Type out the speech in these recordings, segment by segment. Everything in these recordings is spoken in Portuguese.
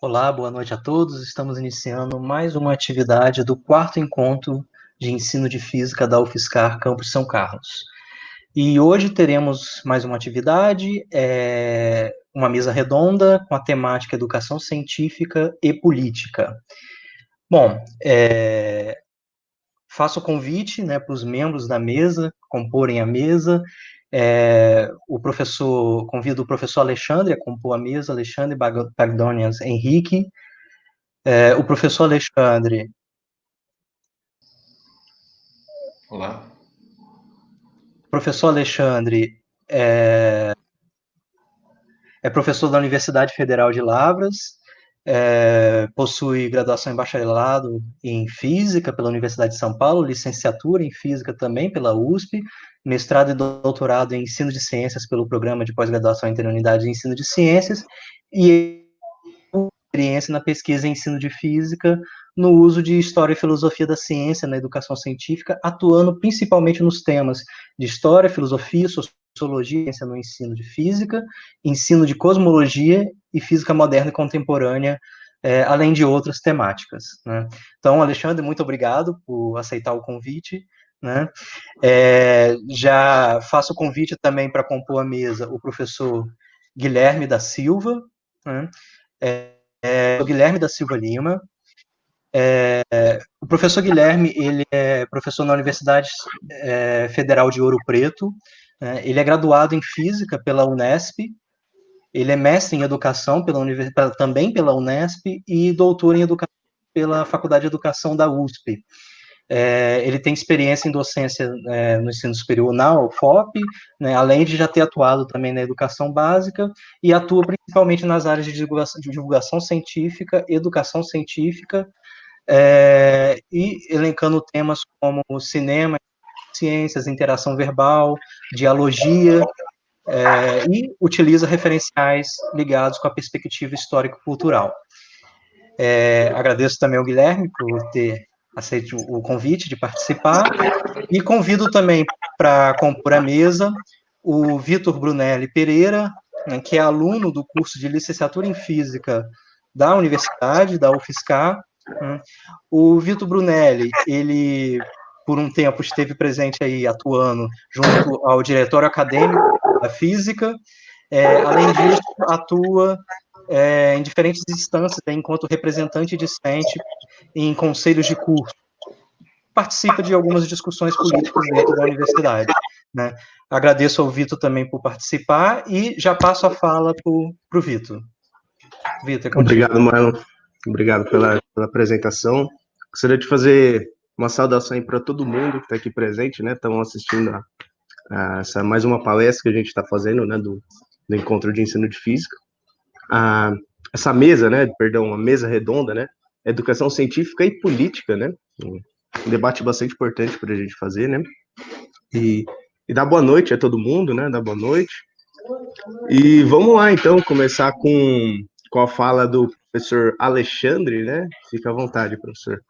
Olá, boa noite a todos. Estamos iniciando mais uma atividade do quarto encontro de ensino de física da UFSCar Campus São Carlos. E hoje teremos mais uma atividade, uma mesa redonda com a temática Educação Científica e Política. Bom, faço o convite, né, para os membros da mesa comporem a mesa. Convido o professor Alexandre a compor a mesa, Alexandre Bagdonias Henrique. O professor Alexandre. Olá. O professor Alexandre é professor da Universidade Federal de Lavras, possui graduação em bacharelado em Física pela Universidade de São Paulo, licenciatura em Física também pela USP, mestrado e doutorado em Ensino de Ciências pelo Programa de Pós-Graduação Interunidade de Ensino de Ciências, e experiência na pesquisa em ensino de física, no uso de história e filosofia da ciência na educação científica, atuando principalmente nos temas de história, filosofia, sociologia no ensino de física, ensino de cosmologia e física moderna e contemporânea, além de outras temáticas, né? Então, Alexandre, muito obrigado por aceitar o convite, né? Já faço o convite também para compor a mesa o professor Guilherme da Silva, né? Guilherme da Silva Lima. O professor Guilherme, ele é professor na Universidade Federal de Ouro Preto, né? Ele é graduado em Física pela Unesp, ele é mestre em Educação também pela Unesp e doutor em Educação pela Faculdade de Educação da USP. Ele tem experiência em docência no ensino superior na UFOP, né, além de já ter atuado também na educação básica, e atua principalmente nas áreas de divulgação científica, educação científica, e elencando temas como cinema, ciências, interação verbal, dialogia, e utiliza referenciais ligados com a perspectiva histórico-cultural. Agradeço também ao Guilherme por ter aceito o convite de participar, e convido também para compor a mesa o Vitor Brunelli Pereira, né, que é aluno do curso de licenciatura em Física da Universidade, da UFSCar. Né. O Vitor Brunelli, ele, por um tempo, esteve presente aí, atuando junto ao diretório acadêmico da Física. Além disso, atua em diferentes instâncias, enquanto representante discente em conselhos de curso. Participa de algumas discussões políticas dentro da universidade, né? Agradeço ao Vitor também por participar e já passo a fala para o Vitor. Vitor, é contigo. Obrigado, Marlon. Obrigado pela apresentação. Gostaria de fazer uma saudação aí para todo mundo que está aqui presente, né? Estão assistindo a essa mais uma palestra que a gente está fazendo, né? Do Encontro de Ensino de Física. Essa mesa, né? Perdão, uma mesa redonda, né? Educação científica e política, né? Um debate bastante importante para a gente fazer, né? E dar boa noite a todo mundo, né? Dar boa noite. E vamos lá, então, começar com a fala do professor Alexandre, né? Fica à vontade, professor.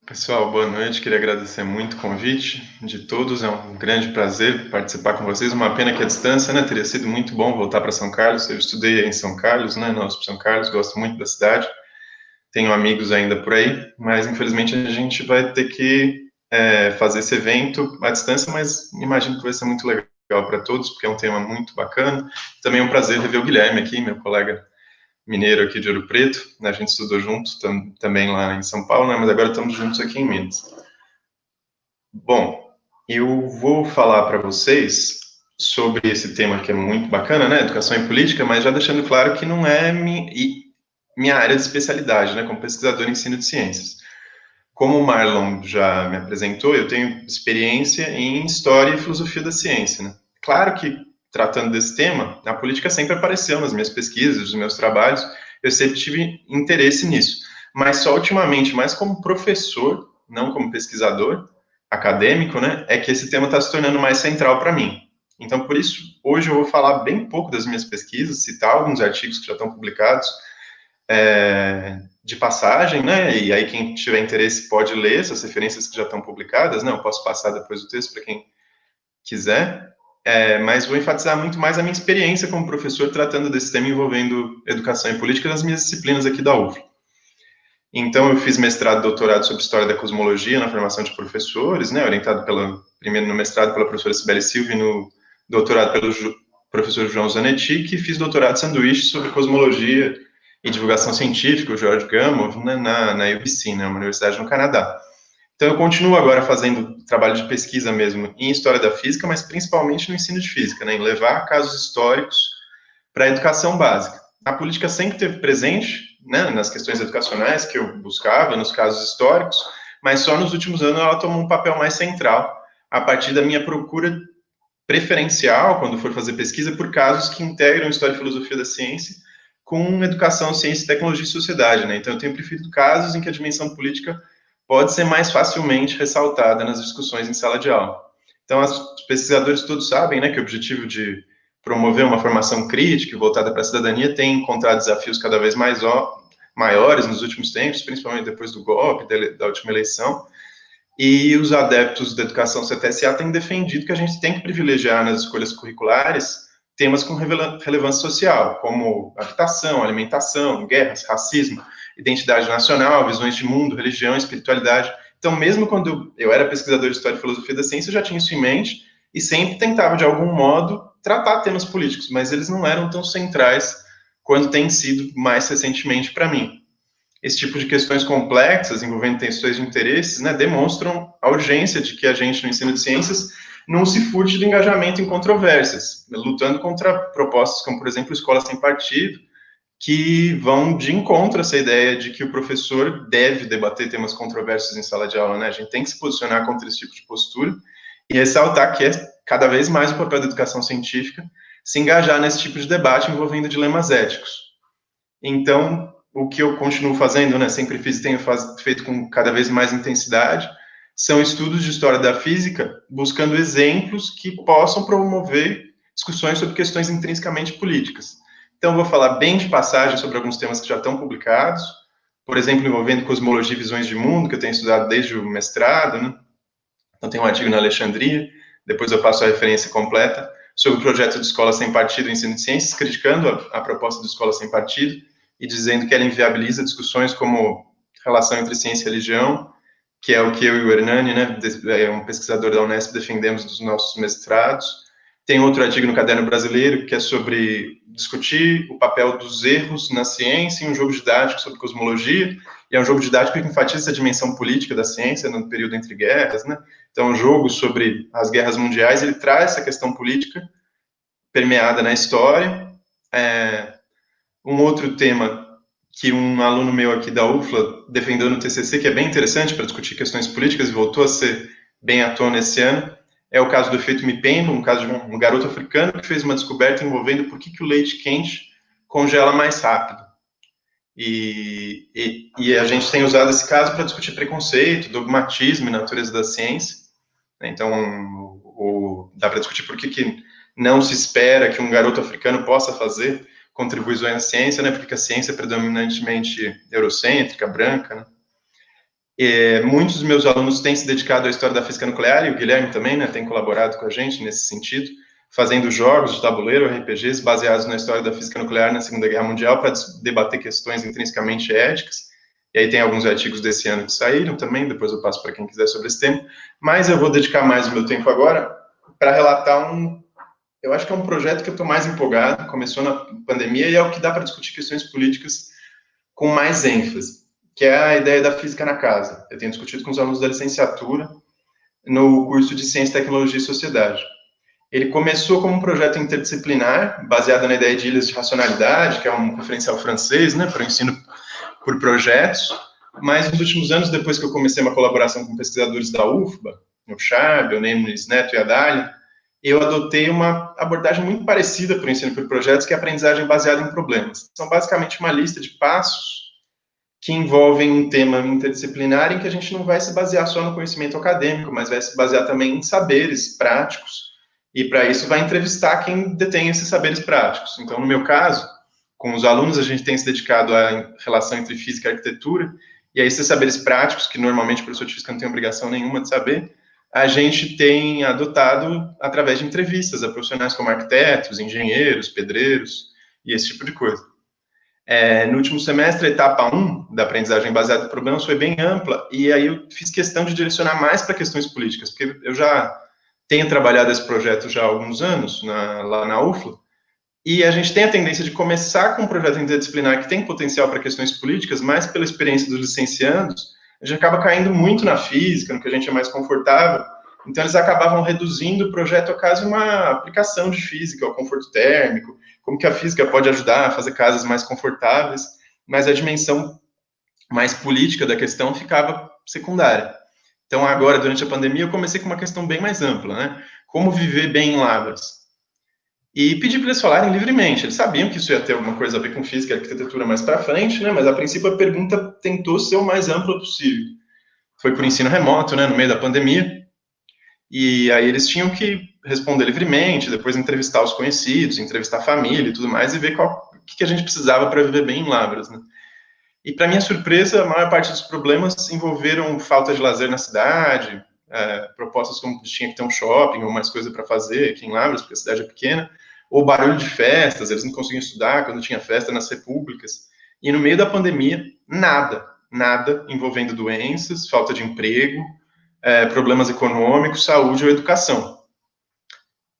Pessoal, boa noite. Queria agradecer muito o convite de todos. É um grande prazer participar com vocês. Uma pena que a distância, né? Teria sido muito bom voltar para São Carlos. Eu estudei em São Carlos, né? Na USP São Carlos. Gosto muito da cidade. Tenho amigos ainda por aí, mas infelizmente a gente vai ter que fazer esse evento à distância, mas imagino que vai ser muito legal para todos, porque é um tema muito bacana. Também é um prazer rever o Guilherme aqui, meu colega mineiro aqui de Ouro Preto, né? A gente estudou juntos também lá em São Paulo, né? Mas agora estamos juntos aqui em Minas. Bom, eu vou falar para vocês sobre esse tema que é muito bacana, né? Educação e política, mas já deixando claro que não é minha área de especialidade, né? Como pesquisador em ensino de ciências. Como o Marlon já me apresentou, eu tenho experiência em história e filosofia da ciência, né? Claro que, tratando desse tema, a política sempre apareceu nas minhas pesquisas, nos meus trabalhos, eu sempre tive interesse nisso. Mas só ultimamente, mais como professor, não como pesquisador acadêmico, né, é que esse tema está se tornando mais central para mim. Então, por isso, hoje eu vou falar bem pouco das minhas pesquisas, citar alguns artigos que já estão publicados, de passagem, né, e aí quem tiver interesse pode ler essas referências que já estão publicadas, né, eu posso passar depois o texto para quem quiser, mas vou enfatizar muito mais a minha experiência como professor tratando desse tema envolvendo educação e política nas minhas disciplinas aqui da UFLA. Então, eu fiz mestrado e doutorado sobre História da Cosmologia na formação de professores, né, orientado primeiro no mestrado pela professora Sibeli Silva e no doutorado pelo professor João Zanetti, que fiz doutorado de sanduíche sobre Cosmologia e Divulgação Científica, o George Gamow, né, na UBC, né, uma universidade no Canadá. Então, eu continuo agora fazendo trabalho de pesquisa mesmo em História da Física, mas principalmente no ensino de Física, né, em levar casos históricos para a educação básica. A política sempre esteve presente, né, nas questões educacionais que eu buscava, nos casos históricos, mas só nos últimos anos ela tomou um papel mais central, a partir da minha procura preferencial, quando for fazer pesquisa, por casos que integram História e Filosofia da Ciência com Educação, Ciência, Tecnologia e Sociedade, né? Então, eu tenho preferido casos em que a dimensão política pode ser mais facilmente ressaltada nas discussões em sala de aula. Então, os pesquisadores todos sabem, né, que o objetivo de promover uma formação crítica e voltada para a cidadania tem encontrado desafios cada vez maiores nos últimos tempos, principalmente depois do golpe, da última eleição, e os adeptos da educação CTSA têm defendido que a gente tem que privilegiar nas escolhas curriculares temas com relevância social, como habitação, alimentação, guerras, racismo, identidade nacional, visões de mundo, religião, espiritualidade. Então, mesmo quando eu era pesquisador de História e Filosofia da Ciência, eu já tinha isso em mente e sempre tentava, de algum modo, tratar temas políticos, mas eles não eram tão centrais quanto tem sido mais recentemente para mim. Esse tipo de questões complexas, envolvendo questões de interesses, né, demonstram a urgência de que a gente, no ensino de ciências, não se furte do engajamento em controvérsias, lutando contra propostas como, por exemplo, Escola Sem Partido, que vão de encontro a essa ideia de que o professor deve debater temas controversos em sala de aula, né? A gente tem que se posicionar contra esse tipo de postura e ressaltar que é cada vez mais o papel da educação científica se engajar nesse tipo de debate envolvendo dilemas éticos. Então, o que eu continuo fazendo, né, sempre fiz e tenho feito com cada vez mais intensidade, são estudos de história da física, buscando exemplos que possam promover discussões sobre questões intrinsecamente políticas. Então, vou falar bem de passagem sobre alguns temas que já estão publicados, por exemplo, envolvendo cosmologia e visões de mundo, que eu tenho estudado desde o mestrado, né? Então, tem um artigo na Alexandria, depois eu passo a referência completa, sobre o projeto de Escola Sem Partido e Ensino de Ciências, criticando a proposta de Escola Sem Partido e dizendo que ela inviabiliza discussões como relação entre ciência e religião, que é o que eu e o Hernani, né, um pesquisador da Unesp, defendemos dos nossos mestrados. Tem outro artigo no Caderno Brasileiro, que é sobre discutir o papel dos erros na ciência em um jogo didático sobre cosmologia, e é um jogo didático que enfatiza a dimensão política da ciência no período entre guerras, né? Então, um jogo sobre as guerras mundiais, ele traz essa questão política permeada na história. Um outro tema que um aluno meu aqui da UFLA defendeu no TCC, que é bem interessante para discutir questões políticas, e voltou a ser bem à tona esse ano, é o caso do efeito Mpemba, um caso de um garoto africano que fez uma descoberta envolvendo por que o leite quente congela mais rápido. E a gente tem usado esse caso para discutir preconceito, dogmatismo e natureza da ciência. Então, dá para discutir por que não se espera que um garoto africano possa fazer contribuições à ciência, né? Porque a ciência é predominantemente eurocêntrica, branca, né? Muitos dos meus alunos têm se dedicado à história da física nuclear, e o Guilherme também, né, tem colaborado com a gente nesse sentido, fazendo jogos de tabuleiro, RPGs, baseados na história da física nuclear na Segunda Guerra Mundial, para debater questões intrinsecamente éticas. E aí tem alguns artigos desse ano que saíram também, depois eu passo para quem quiser sobre esse tema. Mas eu vou dedicar mais o meu tempo agora para relatar eu acho que é um projeto que eu estou mais empolgado, começou na pandemia, e é o que dá para discutir questões políticas com mais ênfase, que é a ideia da física na casa. Eu tenho discutido com os alunos da licenciatura no curso de Ciência, Tecnologia e Sociedade. Ele começou como um projeto interdisciplinar, baseado na ideia de ilhas de racionalidade, que é um referencial francês, né, para o ensino por projetos, mas nos últimos anos, depois que eu comecei uma colaboração com pesquisadores da UFBA, o Chab, o Nemes Neto e a Dália, eu adotei uma abordagem muito parecida para o ensino por projetos, que é a aprendizagem baseada em problemas. São basicamente uma lista de passos que envolvem um tema interdisciplinar em que a gente não vai se basear só no conhecimento acadêmico, mas vai se basear também em saberes práticos, e para isso vai entrevistar quem detém esses saberes práticos. Então, no meu caso, com os alunos, a gente tem se dedicado à relação entre física e arquitetura, e a esses saberes práticos, que normalmente o professor de física não tem obrigação nenhuma de saber, a gente tem adotado através de entrevistas a profissionais como arquitetos, engenheiros, pedreiros e esse tipo de coisa. No último semestre, a etapa 1 da aprendizagem baseada em problemas foi bem ampla, e aí eu fiz questão de direcionar mais para questões políticas, porque eu já tenho trabalhado esse projeto já há alguns anos, lá na UFLA, e a gente tem a tendência de começar com um projeto interdisciplinar que tem potencial para questões políticas, mas pela experiência dos licenciandos, a gente acaba caindo muito na física, no que a gente é mais confortável, então eles acabavam reduzindo o projeto a quase uma aplicação de física, ao conforto térmico, como que a física pode ajudar a fazer casas mais confortáveis, mas a dimensão mais política da questão ficava secundária. Então agora, durante a pandemia, eu comecei com uma questão bem mais ampla, né? Como viver bem em Lavras? E pedi para eles falarem livremente. Eles sabiam que isso ia ter alguma coisa a ver com física e arquitetura mais para frente, né? Mas a princípio a pergunta tentou ser o mais ampla possível. Foi por ensino remoto, né? No meio da pandemia. E aí eles tinham que responder livremente, depois entrevistar os conhecidos, entrevistar a família e tudo mais, e ver o que a gente precisava para viver bem em Lavras, né? E para minha surpresa, a maior parte dos problemas envolveram falta de lazer na cidade, propostas como que tinha que ter um shopping ou mais coisa para fazer aqui em Lavras, porque a cidade é pequena, ou barulho de festas, eles não conseguiam estudar quando tinha festa nas repúblicas. E no meio da pandemia, nada envolvendo doenças, falta de emprego, problemas econômicos, saúde ou educação.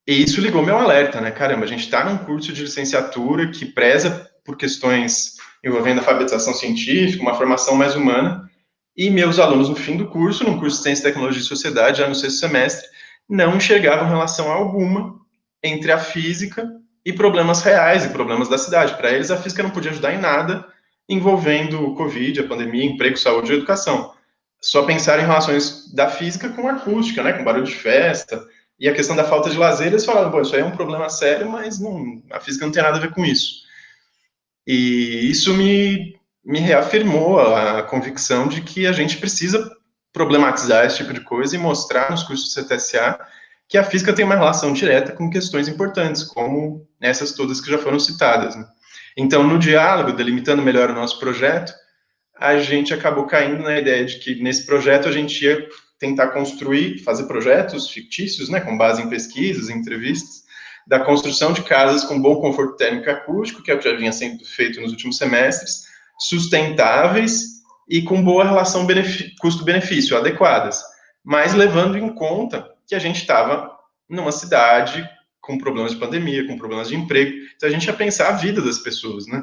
E isso ligou meu alerta, né? Caramba, a gente está num curso de licenciatura que preza por questões envolvendo alfabetização científica, uma formação mais humana, e meus alunos, no fim do curso, no curso de Ciência, Tecnologia e Sociedade, já no sexto semestre, não enxergavam relação alguma entre a física e problemas reais e problemas da cidade. Para eles, a física não podia ajudar em nada envolvendo o Covid, a pandemia, emprego, saúde e educação. Só pensar em relações da física com acústica, né, com barulho de festa, e a questão da falta de lazer, eles falaram, bom, isso aí é um problema sério, mas a física não tem nada a ver com isso. E isso me reafirmou a convicção de que a gente precisa problematizar esse tipo de coisa e mostrar nos cursos de CTSA que a física tem uma relação direta com questões importantes, como essas todas que já foram citadas, né? Então, no diálogo, delimitando melhor o nosso projeto, a gente acabou caindo na ideia de que nesse projeto a gente ia tentar construir, fazer projetos fictícios, né, com base em pesquisas, em entrevistas, da construção de casas com bom conforto térmico e acústico, que é o que já vinha sendo feito nos últimos semestres, sustentáveis e com boa relação custo-benefício, adequadas, mas levando em conta que a gente estava numa cidade com problemas de pandemia, com problemas de emprego, então a gente ia pensar a vida das pessoas, né?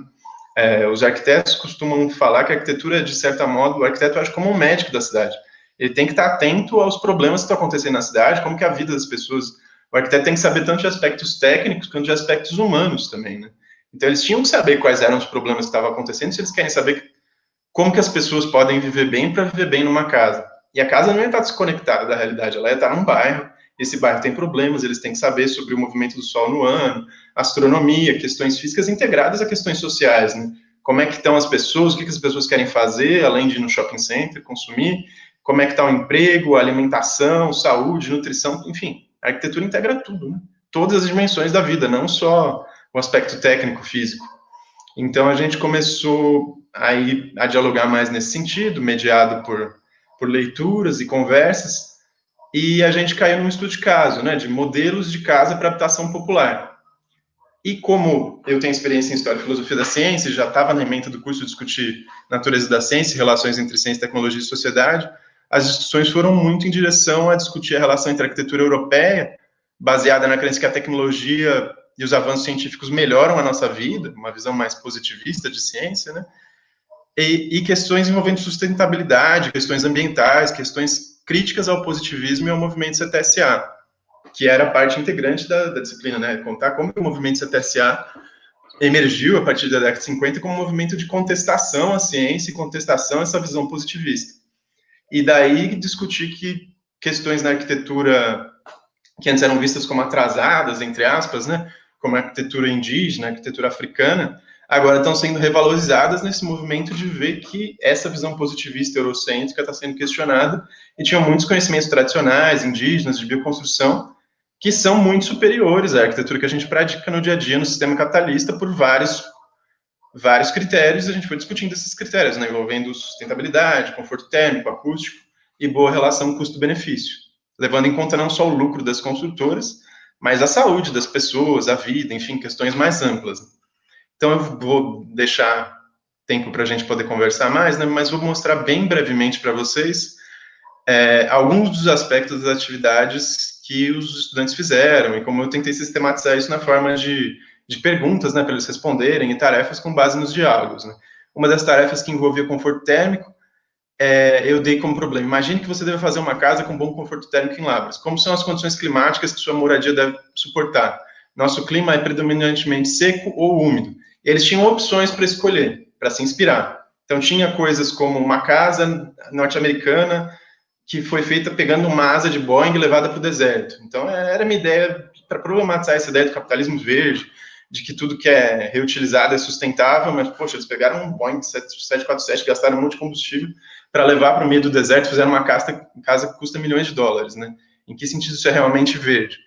Os arquitetos costumam falar que a arquitetura, de certo modo, o arquiteto age como um médico da cidade. Ele tem que estar atento aos problemas que estão acontecendo na cidade, como que é a vida das pessoas. O arquiteto tem que saber tanto de aspectos técnicos quanto de aspectos humanos também, né? Então, eles tinham que saber quais eram os problemas que estavam acontecendo, se eles querem saber como que as pessoas podem viver bem para viver bem numa casa. E a casa não ia estar desconectada da realidade, ela ia estar num bairro, esse bairro tem problemas, eles têm que saber sobre o movimento do sol no ano, astronomia, questões físicas integradas a questões sociais, né? Como é que estão as pessoas, o que as pessoas querem fazer, além de ir no shopping center, consumir, como é que está o emprego, a alimentação, saúde, nutrição, enfim, a arquitetura integra tudo, né? Todas as dimensões da vida, não só o aspecto técnico, físico. Então, a gente começou a dialogar mais nesse sentido, mediado por leituras e conversas, e a gente caiu num estudo de caso, né, de modelos de casa para habitação popular. E como eu tenho experiência em História e Filosofia da Ciência, já estava na ementa do curso discutir natureza da ciência e relações entre ciência, tecnologia e sociedade, as discussões foram muito em direção a discutir a relação entre a arquitetura europeia, baseada na crença que a tecnologia e os avanços científicos melhoram a nossa vida, uma visão mais positivista de ciência, né? E questões envolvendo sustentabilidade, questões ambientais, questões críticas ao positivismo e ao movimento CTSA, que era parte integrante da disciplina, né? Contar como que o movimento CTSA emergiu a partir da década de 50 como um movimento de contestação à ciência e contestação a essa visão positivista. E daí discutir que questões na arquitetura que antes eram vistas como atrasadas, entre aspas, né? Como a arquitetura indígena, a arquitetura africana, agora estão sendo revalorizadas nesse movimento de ver que essa visão positivista eurocêntrica está sendo questionada e tinham muitos conhecimentos tradicionais, indígenas, de bioconstrução, que são muito superiores à arquitetura que a gente pratica no dia a dia no sistema capitalista por vários critérios. A gente foi discutindo esses critérios, né, envolvendo sustentabilidade, conforto térmico, acústico e boa relação custo-benefício. levando em conta não só o lucro das construtoras, mas a saúde das pessoas, a vida, enfim, questões mais amplas. Então, eu vou deixar tempo para a gente poder conversar mais, né, mas vou mostrar bem brevemente para vocês alguns dos aspectos das atividades que os estudantes fizeram, e como eu tentei sistematizar isso na forma de perguntas, né, para eles responderem, e tarefas com base nos diálogos. Né. Uma das tarefas que envolvia conforto térmico, eu dei como problema: imagine que você deve fazer uma casa com bom conforto térmico em Lavras. Como são as condições climáticas que sua moradia deve suportar? Nosso clima é predominantemente seco ou úmido. Eles tinham opções para escolher, para se inspirar. Então, tinha coisas como uma casa norte-americana que foi feita pegando uma asa de Boeing levada para o deserto. Então, era uma ideia para problematizar essa ideia do capitalismo verde, de que tudo que é reutilizado é sustentável, mas, poxa, eles pegaram um Boeing 747, gastaram um monte de combustível para levar para o meio do deserto, fizeram uma casa que custa milhões de dólares, né? Em que sentido isso é realmente verde?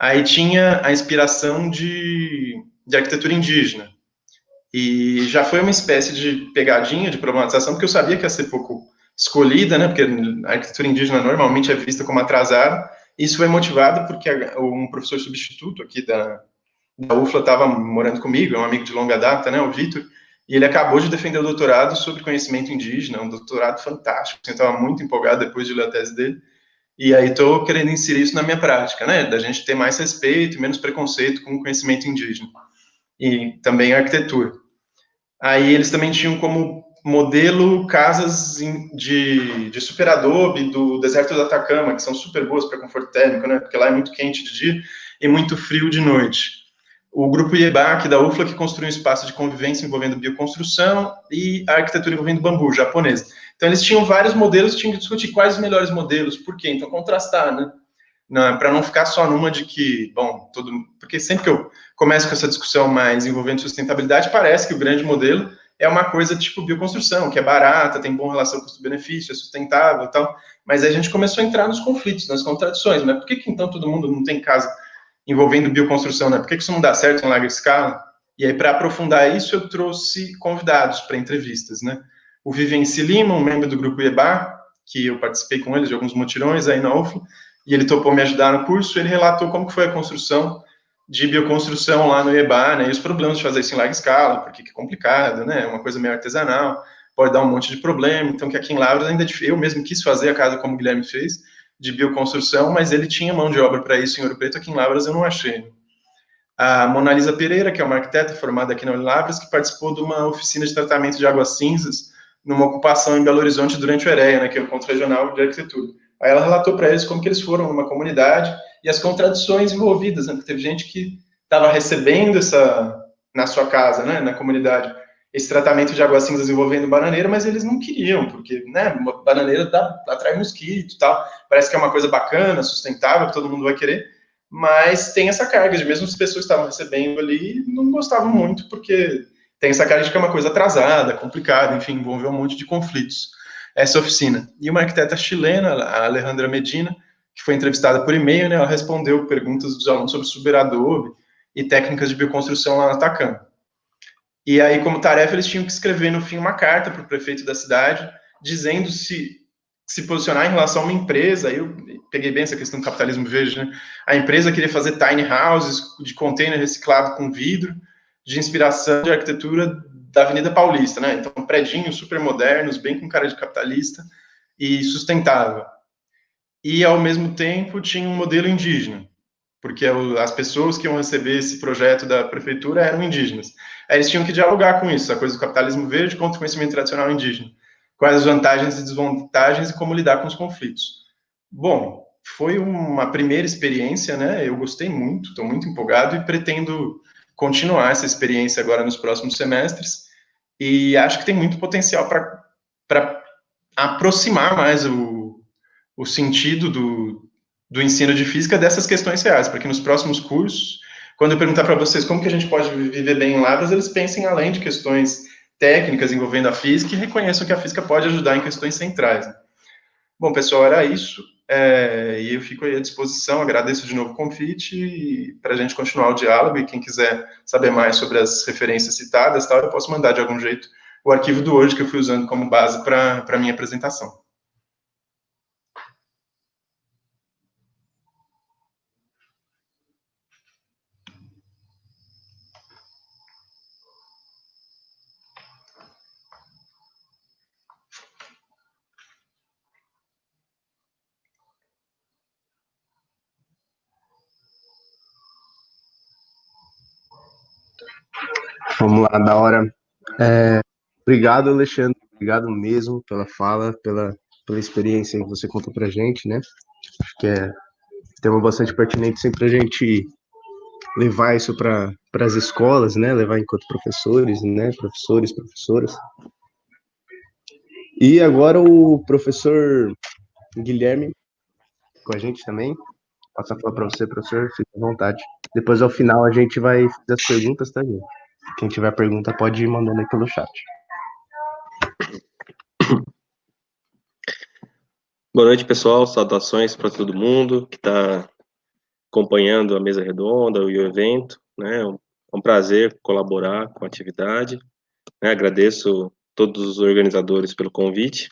Aí tinha a inspiração de arquitetura indígena, e já foi uma espécie de pegadinha de problematização, porque eu sabia que ia ser pouco escolhida, né, porque a arquitetura indígena normalmente é vista como atrasada. Isso foi motivado porque um professor substituto aqui da UFLA estava morando comigo, é um amigo de longa data, né, o Vitor, e ele acabou de defender o doutorado sobre conhecimento indígena, um doutorado fantástico. Eu estava muito empolgado depois de ler a tese dele, e aí estou querendo inserir isso na minha prática, né, da gente ter mais respeito e menos preconceito com o conhecimento indígena, e também a arquitetura. Aí eles também tinham como modelo casas de super adobe do deserto do Atacama, que são super boas para conforto térmico, né? Porque lá é muito quente de dia e muito frio de noite. O grupo IEBAC da UFLA, que construiu um espaço de convivência envolvendo bioconstrução, e a arquitetura envolvendo bambu, japonesa. Então eles tinham vários modelos, tinham que discutir quais os melhores modelos, por quê? Então contrastar, né? Para não ficar só numa de que, bom, porque sempre que eu começo com essa discussão mais envolvendo sustentabilidade, parece que o grande modelo é uma coisa tipo bioconstrução, que é barata, tem boa relação custo-benefício, é sustentável e tal, mas aí a gente começou a entrar nos conflitos, nas contradições, né? Por que então todo mundo não tem casa envolvendo bioconstrução, né? Por que isso não dá certo em larga escala? E aí, para aprofundar isso, eu trouxe convidados para entrevistas, né? O Vivenci Lima, um membro do grupo IEBA, que eu participei com eles de alguns mutirões aí na UFLA, e ele topou me ajudar no curso. Ele relatou como que foi a construção de bioconstrução lá no IEBA, né, e os problemas de fazer isso em larga escala, porque é complicado, né, é uma coisa meio artesanal, pode dar um monte de problema. Então, que aqui em Lavras ainda eu mesmo quis fazer a casa como o Guilherme fez, de bioconstrução, mas ele tinha mão de obra para isso em Ouro Preto. Aqui em Lavras eu não achei. A Mona Lisa Pereira, que é uma arquiteta formada aqui na Lavras, que participou de uma oficina de tratamento de águas cinzas numa ocupação em Belo Horizonte durante o EREA, né, que é o Encontro Regional de Arquitetura. Aí ela relatou para eles como que eles foram numa comunidade e as contradições envolvidas, né, porque teve gente que estava recebendo na sua casa, né, na comunidade, esse tratamento de águas cinzas envolvendo bananeira, mas eles não queriam, porque, né, uma bananeira atrai mosquito e tal, parece que é uma coisa bacana, sustentável, que todo mundo vai querer, mas tem essa carga de mesmo as pessoas que estavam recebendo ali não gostavam muito, porque tem essa carga de que é uma coisa atrasada, complicada, enfim, envolveu um monte de conflitos essa oficina. E uma arquiteta chilena, a Alejandra Medina, que foi entrevistada por e-mail, né, ela respondeu perguntas dos alunos sobre superadobe e técnicas de bioconstrução lá no Atacama. E aí, como tarefa, eles tinham que escrever, no fim, uma carta para o prefeito da cidade, dizendo se posicionar em relação a uma empresa. Aí eu peguei bem essa questão do capitalismo verde, né? A empresa queria fazer tiny houses de container reciclado com vidro, de inspiração de arquitetura da Avenida Paulista, né? Então, predinhos super modernos, bem com cara de capitalista e sustentável. E, ao mesmo tempo, tinha um modelo indígena, porque as pessoas que iam receber esse projeto da prefeitura eram indígenas. Aí eles tinham que dialogar com isso, a coisa do capitalismo verde contra o conhecimento tradicional indígena. Quais as vantagens e desvantagens e como lidar com os conflitos. Bom, foi uma primeira experiência, né? Eu gostei muito, estou muito empolgado e pretendo continuar essa experiência agora nos próximos semestres, e acho que tem muito potencial para aproximar mais o sentido do ensino de física dessas questões reais, para que nos próximos cursos, quando eu perguntar para vocês como que a gente pode viver bem em Lavras, eles pensem além de questões técnicas envolvendo a física e reconheçam que a física pode ajudar em questões centrais. Bom, pessoal, era isso. E eu fico aí à disposição, agradeço de novo o convite para a gente continuar o diálogo, e quem quiser saber mais sobre as referências citadas, tal, eu posso mandar de algum jeito o arquivo do Word que eu fui usando como base para a minha apresentação. Vamos lá, da hora. Obrigado, Alexandre. Obrigado mesmo pela fala, pela experiência que você contou pra gente, né? Acho que é tema bastante pertinente sempre a gente levar isso para as escolas, né? Levar enquanto professores, né? Professores, professoras. E agora o professor Guilherme com a gente também. Passo a falar para você, professor, fique à vontade. Depois, ao final, a gente vai fazer as perguntas, tá, gente? Quem tiver pergunta pode ir mandando aí pelo chat. Boa noite, pessoal. Saudações para todo mundo que está acompanhando a mesa redonda e o evento, né? É um prazer colaborar com a atividade, né? Agradeço todos os organizadores pelo convite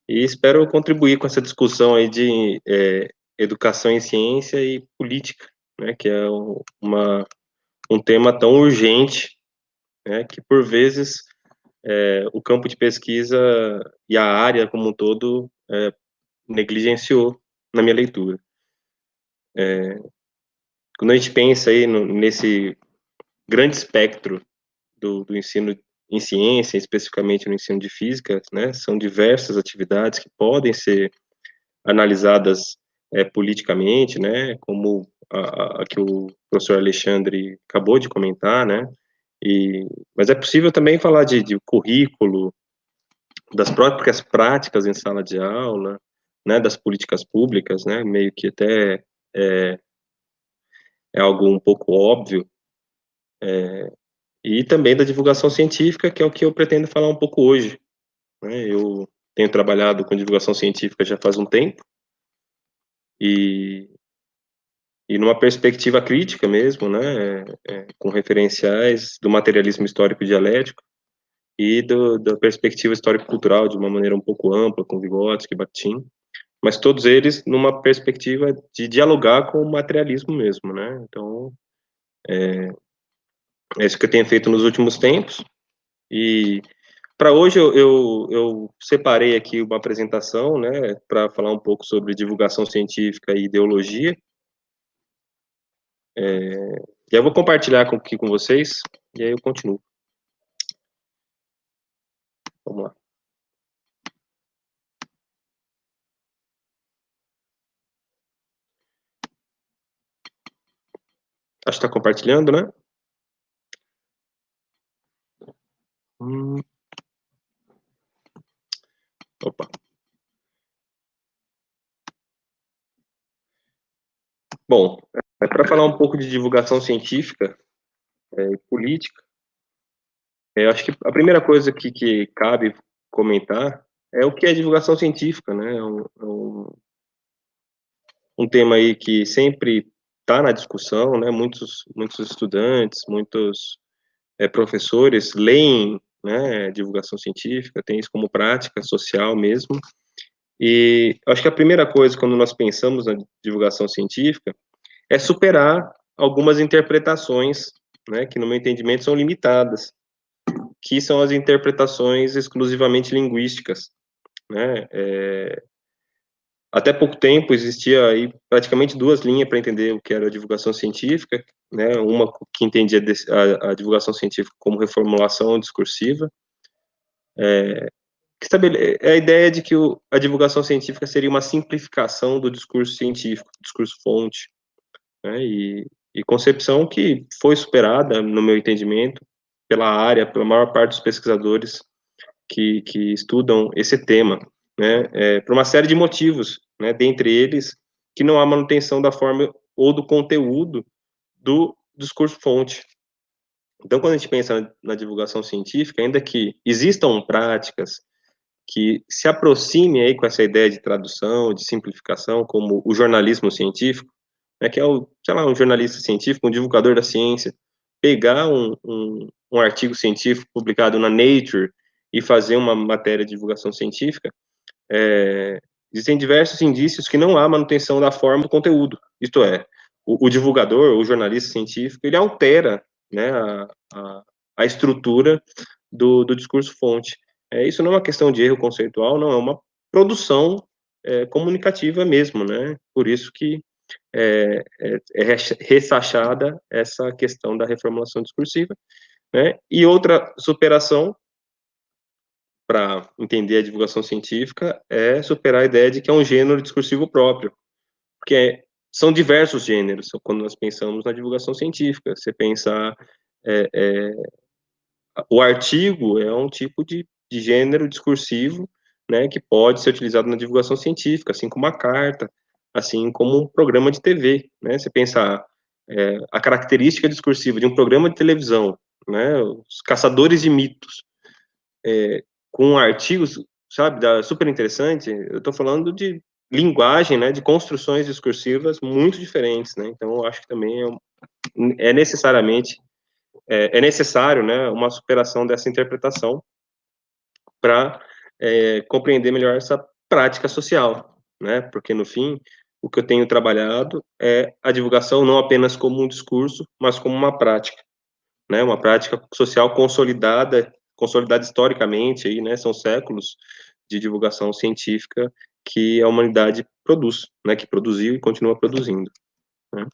e espero contribuir com essa discussão aí de educação em ciência e política, né? Que é um tema tão urgente, né? Que por vezes o campo de pesquisa e a área como um todo negligenciou na minha leitura. Quando a gente pensa aí nesse grande espectro do ensino em ciência, especificamente no ensino de física, né, são diversas atividades que podem ser analisadas politicamente, né, como a que o professor Alexandre acabou de comentar, né, mas é possível também falar de currículo, das próprias práticas em sala de aula, né, das políticas públicas, né, meio que até é algo um pouco óbvio, e também da divulgação científica, que é o que eu pretendo falar um pouco hoje, né. Eu tenho trabalhado com divulgação científica já faz um tempo, e numa perspectiva crítica mesmo, né, com referenciais do materialismo histórico dialético e da perspectiva histórico-cultural de uma maneira um pouco ampla, com Vygotsky, Bakhtin, mas todos eles numa perspectiva de dialogar com o materialismo mesmo, né. Então, é isso que eu tenho feito nos últimos tempos, e para hoje eu separei aqui uma apresentação, né, para falar um pouco sobre divulgação científica e ideologia. E eu vou compartilhar aqui com vocês, e aí eu continuo. Vamos lá. Acho que está compartilhando, né? Opa. Bom, para falar um pouco de divulgação científica e política, eu acho que a primeira coisa que cabe comentar é o que é divulgação científica, né? Um tema aí que sempre está na discussão, né? Muitos estudantes, muitos professores leem, né, divulgação científica, tem isso como prática social mesmo. E acho que a primeira coisa, quando nós pensamos na divulgação científica, é superar algumas interpretações, né, que no meu entendimento são limitadas, que são as interpretações exclusivamente linguísticas, né. Até pouco tempo existia aí praticamente duas linhas para entender o que era a divulgação científica, né, uma que entendia a divulgação científica como reformulação discursiva, que a ideia de que a divulgação científica seria uma simplificação do discurso científico, discurso fonte, né, e concepção que foi superada, no meu entendimento, pela área, pela maior parte dos pesquisadores que estudam esse tema, né, por uma série de motivos, né, dentre eles, que não há manutenção da forma ou do conteúdo do discurso fonte. Então, quando a gente pensa na divulgação científica, ainda que existam práticas que se aproxime aí com essa ideia de tradução, de simplificação, como o jornalismo científico, né, que é sei lá, um jornalista científico, um divulgador da ciência, pegar um artigo científico publicado na Nature e fazer uma matéria de divulgação científica, existem diversos indícios que não há manutenção da forma do conteúdo, isto é, o divulgador, o jornalista científico, ele altera, né, a estrutura do discurso fonte. Isso não é uma questão de erro conceitual, não, é uma produção comunicativa mesmo, né, por isso que é ressachada essa questão da reformulação discursiva, né? E outra superação, para entender a divulgação científica, é superar a ideia de que é um gênero discursivo próprio, porque são diversos gêneros quando nós pensamos na divulgação científica. Você pensar é, é, o artigo é um tipo de gênero discursivo, né, que pode ser utilizado na divulgação científica, assim como a carta, assim como um programa de TV, né? Você pensar a característica discursiva de um programa de televisão, né, os caçadores de mitos, com artigos, sabe, super interessante. Eu estou falando de linguagem, né, de construções discursivas muito diferentes, né? Então, eu acho que também é necessariamente é necessário, né, uma superação dessa interpretação para compreender melhor essa prática social, né? Porque no fim, o que eu tenho trabalhado é a divulgação não apenas como um discurso, mas como uma prática, né? Uma prática social consolidada historicamente aí, né? São séculos de divulgação científica que a humanidade produz, né? Que produziu e continua produzindo, né?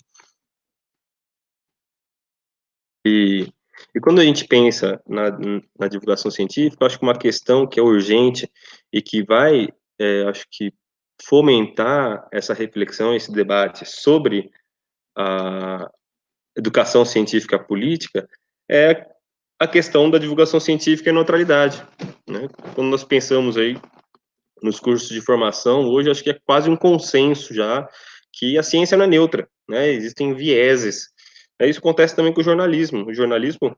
E quando a gente pensa na divulgação científica, eu acho que uma questão que é urgente e que vai, acho que, fomentar essa reflexão, esse debate sobre a educação científica política é a questão da divulgação científica e neutralidade, né? Quando nós pensamos aí nos cursos de formação, hoje acho que é quase um consenso já que a ciência não é neutra, né? Existem vieses. Isso acontece também com o jornalismo. O jornalismo,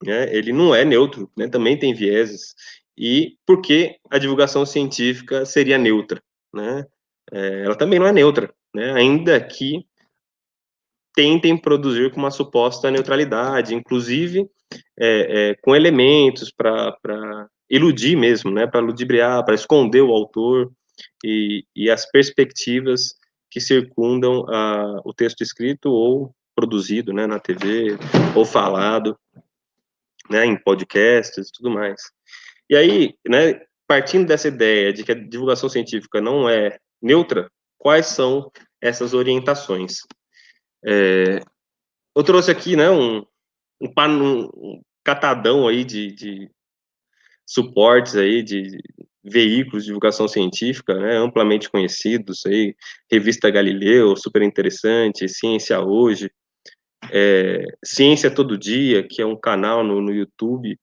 né, ele não é neutro, né, também tem vieses. E por que a divulgação científica seria neutra, né? Ela também não é neutra, né, ainda que tentem produzir com uma suposta neutralidade, inclusive com elementos para iludir mesmo, né, para ludibriar, para esconder o autor e as perspectivas que circundam o texto escrito ou produzido, né, na TV, ou falado, né, em podcasts e tudo mais. E aí, né, partindo dessa ideia de que a divulgação científica não é neutra, quais são essas orientações? Eu trouxe aqui, né, um catadão aí de suportes aí de veículos de divulgação científica, né, amplamente conhecidos aí, Revista Galileu, super interessante, Ciência Hoje, Ciência Todo Dia, que é um canal no YouTube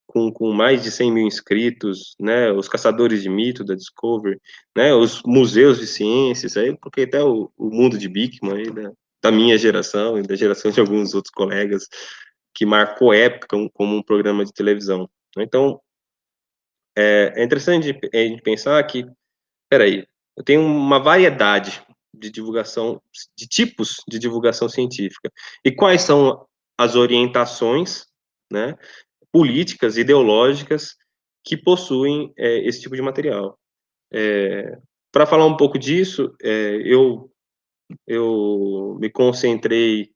com mais de 100 mil inscritos, né, os Caçadores de Mito da Discovery, né, os museus de ciências, aí, porque até o mundo de Beakman, aí, da minha geração e da geração de alguns outros colegas, que marcou época como um programa de televisão. Então, é interessante a gente pensar que, peraí, eu tenho uma variedade de divulgação, de tipos de divulgação científica, e quais são as orientações, né, políticas, ideológicas, que possuem esse tipo de material. Para falar um pouco disso, eu me concentrei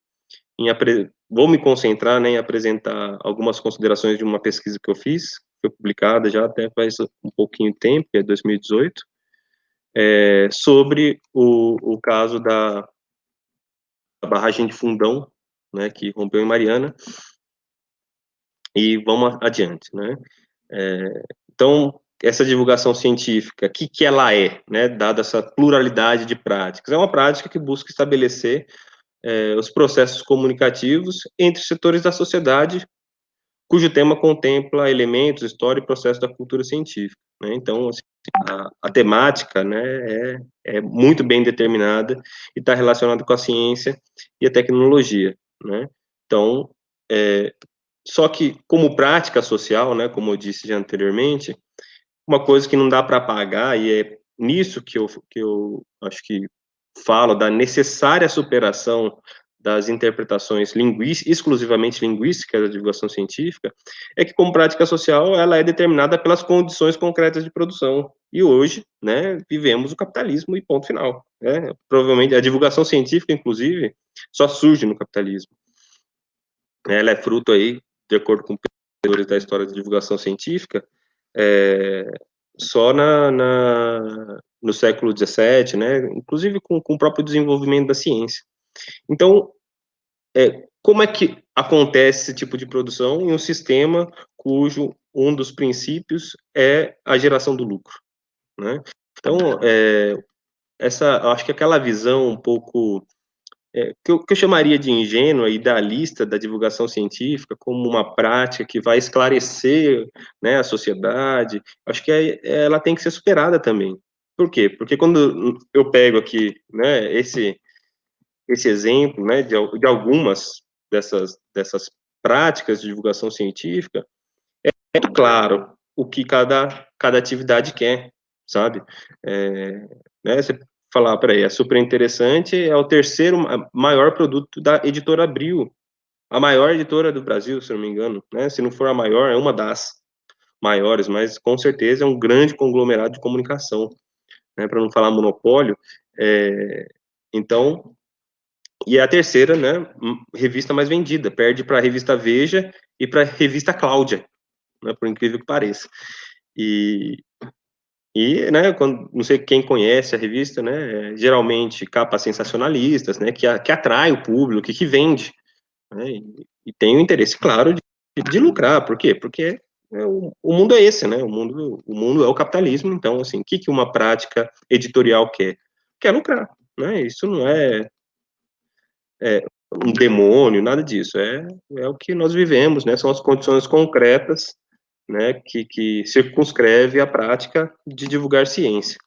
vou me concentrar, né, em apresentar algumas considerações de uma pesquisa que eu fiz, foi publicada já até faz um pouquinho de tempo, que é 2018, sobre o caso da barragem de Fundão, né, que rompeu em Mariana, e vamos adiante, né. Então, essa divulgação científica, o que ela é, né, dada essa pluralidade de práticas? É uma prática que busca estabelecer os processos comunicativos entre setores da sociedade, cujo tema contempla elementos, história e processo da cultura científica, né? Então, assim, a temática, né, é muito bem determinada e está relacionada com a ciência e a tecnologia, né? Então, só que como prática social, né, como eu disse já anteriormente, uma coisa que não dá para apagar, e é nisso que eu acho que falo da necessária superação das interpretações exclusivamente linguísticas da divulgação científica, é que como prática social ela é determinada pelas condições concretas de produção. E hoje, né, vivemos o capitalismo e ponto final, né? Provavelmente a divulgação científica, inclusive, só surge no capitalismo. Ela é fruto aí, de acordo com pesquisadores da história da divulgação científica, só no século XVII, né, inclusive com o próprio desenvolvimento da ciência. Então, como é que acontece esse tipo de produção em um sistema cujo um dos princípios é a geração do lucro, né? Então, acho que aquela visão um pouco que eu chamaria de ingênua, idealista da divulgação científica como uma prática que vai esclarecer, né, a sociedade, acho que ela tem que ser superada também. Por quê? Porque quando eu pego aqui, né, esse exemplo, né, de algumas dessas práticas de divulgação científica, é muito claro o que cada atividade quer, sabe? Né, você falar, peraí, é super interessante, é o terceiro maior produto da editora Abril, a maior editora do Brasil, se não me engano, né? Se não for a maior, é uma das maiores, mas com certeza é um grande conglomerado de comunicação, né? Para não falar monopólio. Então, e é a terceira, né, revista mais vendida, perde para a revista Veja e para a revista Cláudia, né, por incrível que pareça. Né, não sei quem conhece a revista, né, geralmente capas sensacionalistas, né, que atrai o público, que vende, né, e tem o interesse, claro, de lucrar. Por quê? Porque o mundo é esse, né, o mundo é o capitalismo. Então, assim, o que uma prática editorial quer? Quer lucrar, né, isso não é um demônio, nada disso, é o que nós vivemos, né, são as condições concretas, né, que circunscreve a prática de divulgar ciência,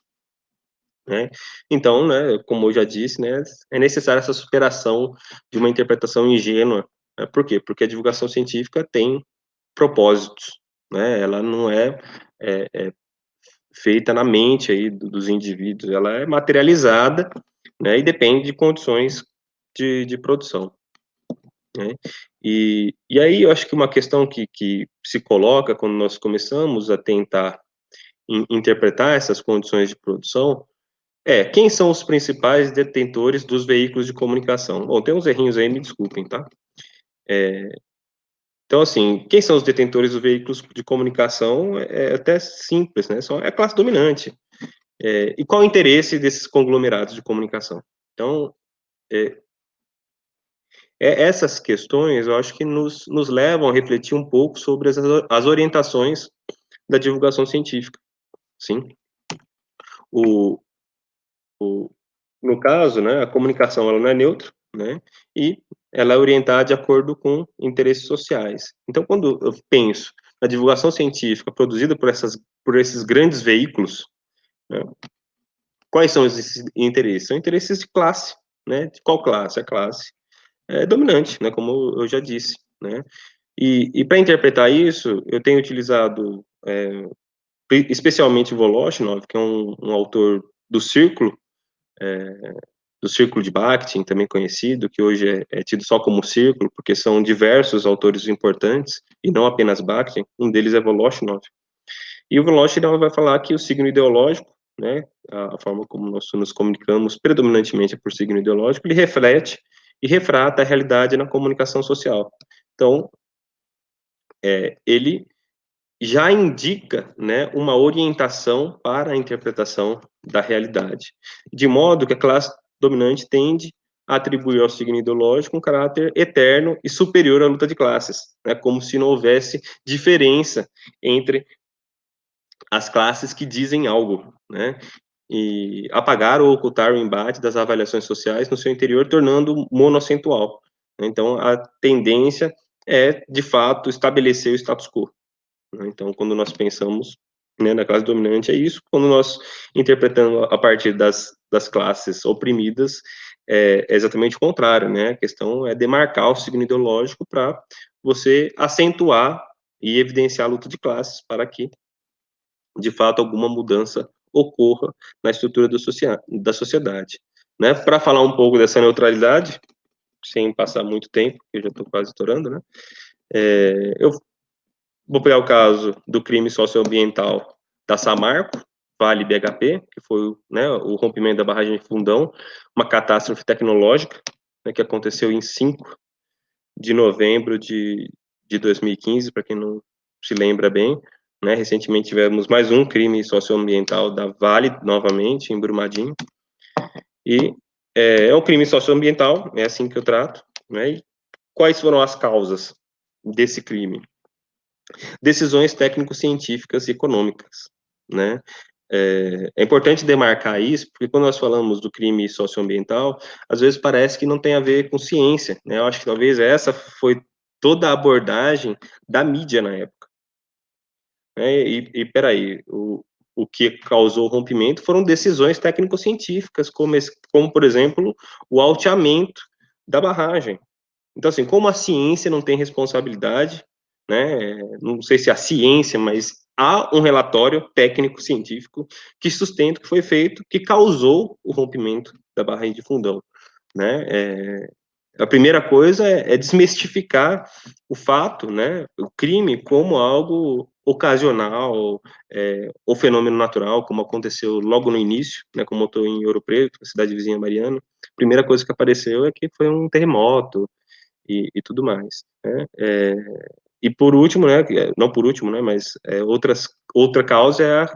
né. Então, né, como eu já disse, né, é necessária essa superação de uma interpretação ingênua, né. Por quê? Porque a divulgação científica tem propósitos, né, ela não é feita na mente aí dos indivíduos, ela é materializada, né, e depende de condições de produção, né. E aí eu acho que uma questão que se coloca quando nós começamos a tentar interpretar essas condições de produção quem são os principais detentores dos veículos de comunicação? Bom, tem uns errinhos aí, me desculpem, tá? Então, assim, quem são os detentores dos veículos de comunicação é até simples, né? É a classe dominante. E qual o interesse desses conglomerados de comunicação? Então, essas questões, eu acho que nos levam a refletir um pouco sobre as orientações da divulgação científica, sim? No caso, né, a comunicação ela não é neutra, né, e ela é orientada de acordo com interesses sociais. Então, quando eu penso na divulgação científica produzida por esses grandes veículos, né, quais são esses interesses? São interesses de classe, né? De qual classe? A classe dominante, né? Como eu já disse, né? E para interpretar isso, eu tenho utilizado especialmente Voloshinov, que é um autor do Círculo de Bakhtin, também conhecido, que hoje é tido só como Círculo, porque são diversos autores importantes, e não apenas Bakhtin, um deles é Voloshinov. E o Voloshinov vai falar que o signo ideológico, né, a forma como nós nos comunicamos predominantemente é por signo ideológico, ele reflete e refrata a realidade na comunicação social. Então, ele já indica, né, uma orientação para a interpretação da realidade, de modo que a classe dominante tende a atribuir ao signo ideológico um caráter eterno e superior à luta de classes, né, como se não houvesse diferença entre as classes que dizem algo, né, e apagar ou ocultar o embate das avaliações sociais no seu interior, tornando monoacentual. Então, a tendência é, de fato, estabelecer o status quo. Então, quando nós pensamos, né, na classe dominante, é isso. Quando nós interpretamos a partir das classes oprimidas, é exatamente o contrário, né? A questão é demarcar o signo ideológico para você acentuar e evidenciar a luta de classes para que, de fato, alguma mudança ocorra na estrutura da sociedade. Né? Para falar um pouco dessa neutralidade, sem passar muito tempo, que eu já estou quase estourando, né? Eu vou pegar o caso do crime socioambiental da Samarco, Vale BHP, que foi, né, o rompimento da barragem de Fundão, uma catástrofe tecnológica, né, que aconteceu em 5 de novembro de 2015, para quem não se lembra bem. Né, recentemente tivemos mais um crime socioambiental da Vale, novamente, em Brumadinho. E é um crime socioambiental, é assim que eu trato, né, quais foram as causas desse crime? Decisões técnico-científicas e econômicas, né? É importante demarcar isso, porque quando nós falamos do crime socioambiental, às vezes parece que não tem a ver com ciência, né? Eu acho que talvez essa foi toda a abordagem da mídia na época. Peraí, o que causou o rompimento foram decisões técnico-científicas, como, por exemplo, o alteamento da barragem. Então, assim, como a ciência não tem responsabilidade, né, não sei se a ciência, mas há um relatório técnico-científico que sustenta o que foi feito, que causou o rompimento da barragem de Fundão, né, a primeira coisa é desmistificar o fato, né, o crime como algo ocasional, ou fenômeno natural, como aconteceu logo no início, né, como eu estou em Ouro Preto, cidade vizinha Mariana, a primeira coisa que apareceu é que foi um terremoto e tudo mais, né, e por último, né, não por último, né, mas outra causa é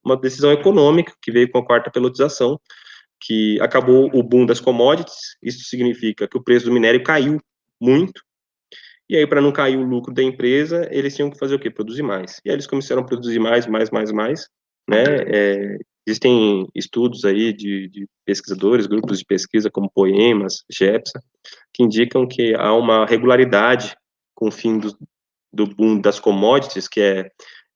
uma decisão econômica que veio com a quarta pelotização, que acabou o boom das commodities. Isso significa que o preço do minério caiu muito, e aí, para não cair o lucro da empresa, eles tinham que fazer o quê? Produzir mais. E aí eles começaram a produzir mais, né? Existem estudos aí de pesquisadores, grupos de pesquisa como Poemas, GEPSA, que indicam que há uma regularidade com o fim do boom das commodities, que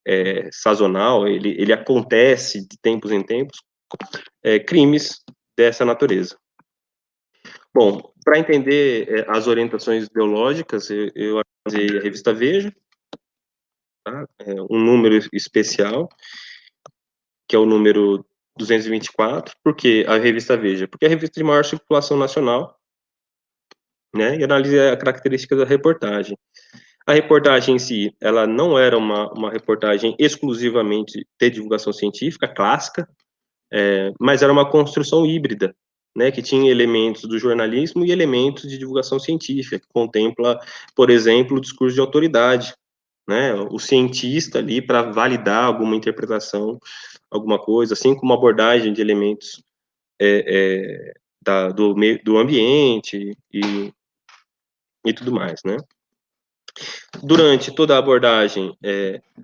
é sazonal, ele acontece de tempos em tempos, crimes dessa natureza. Bom, para entender as orientações ideológicas, eu analisei a revista Veja, tá? Um número especial, que é o número 224. Por que a revista Veja? Porque é a revista de maior circulação nacional, né? E analisei a característica da reportagem. A reportagem em si, ela não era uma reportagem exclusivamente de divulgação científica, clássica, mas era uma construção híbrida, né, que tinha elementos do jornalismo e elementos de divulgação científica, que contempla, por exemplo, o discurso de autoridade, né, o cientista ali para validar alguma interpretação, alguma coisa, assim como abordagem de elementos do ambiente e tudo mais, né. Durante toda a abordagem,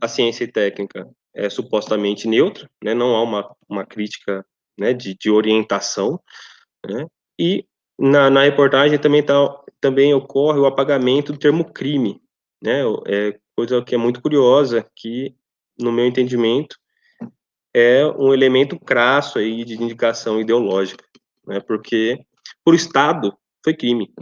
a ciência e técnica é supostamente neutra, né, não há uma crítica, né, de orientação, né, e na reportagem também ocorre o apagamento do termo crime, né, coisa que é muito curiosa, que, no meu entendimento, é um elemento crasso aí de indicação ideológica, né, porque para o Estado foi crime,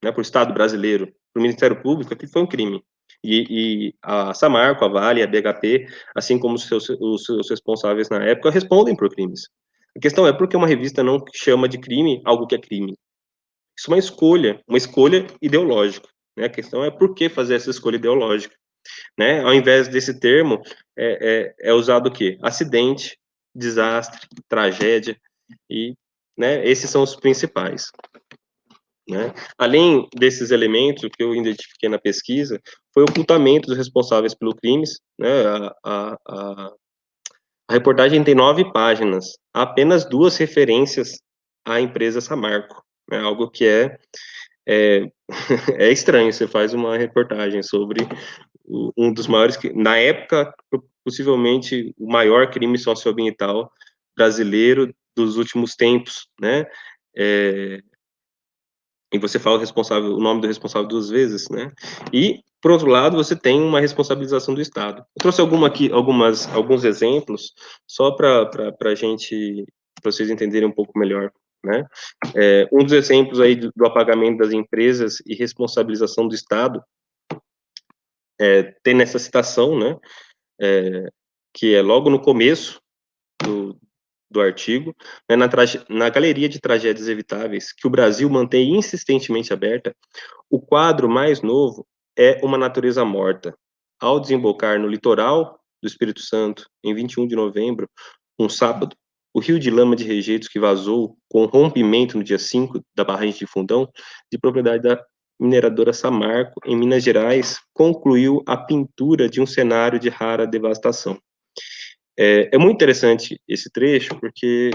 né, para o Estado brasileiro, para o Ministério Público, aquilo foi um crime. E a Samarco, a Vale, a BHP, assim como os seus responsáveis na época, respondem por crimes. A questão é por que uma revista não chama de crime algo que é crime? Isso é uma escolha ideológica. Né? A questão é por que fazer essa escolha ideológica. Né? Ao invés desse termo, é usado o quê? Acidente, desastre, tragédia, e né, esses são os principais. Né? Além desses elementos que eu identifiquei na pesquisa, foi o ocultamento dos responsáveis pelos crimes. Né? A reportagem tem 9 páginas, há apenas 2 referências à empresa Samarco, né? Algo que é estranho. Você faz uma reportagem sobre um dos maiores, na época, possivelmente o maior crime socioambiental brasileiro dos últimos tempos, né? E você fala o nome do responsável 2 vezes, né? E, por outro lado, você tem uma responsabilização do Estado. Eu trouxe alguns exemplos, só para vocês entenderem um pouco melhor, né? Um dos exemplos aí do apagamento das empresas e responsabilização do Estado, tem nessa citação, né? Que é logo no começo do artigo, né, na galeria de tragédias evitáveis, que o Brasil mantém insistentemente aberta, o quadro mais novo é Uma Natureza Morta. Ao desembocar no litoral do Espírito Santo, em 21 de novembro, um sábado, o rio de lama de rejeitos que vazou com rompimento no dia 5 da barragem de Fundão, de propriedade da mineradora Samarco, em Minas Gerais, concluiu a pintura de um cenário de rara devastação. É muito interessante esse trecho, porque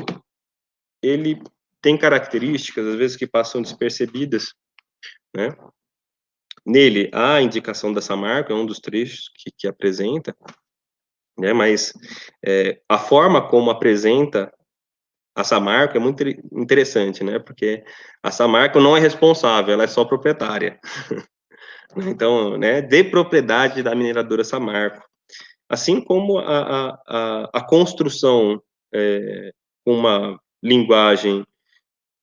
ele tem características, às vezes, que passam despercebidas, né? Nele, há a indicação da Samarco, é um dos trechos que apresenta, né? Mas a forma como apresenta a Samarco é muito interessante, né? Porque a Samarco não é responsável, ela é só proprietária. Então, né, de propriedade da mineradora Samarco. Assim como a construção com uma linguagem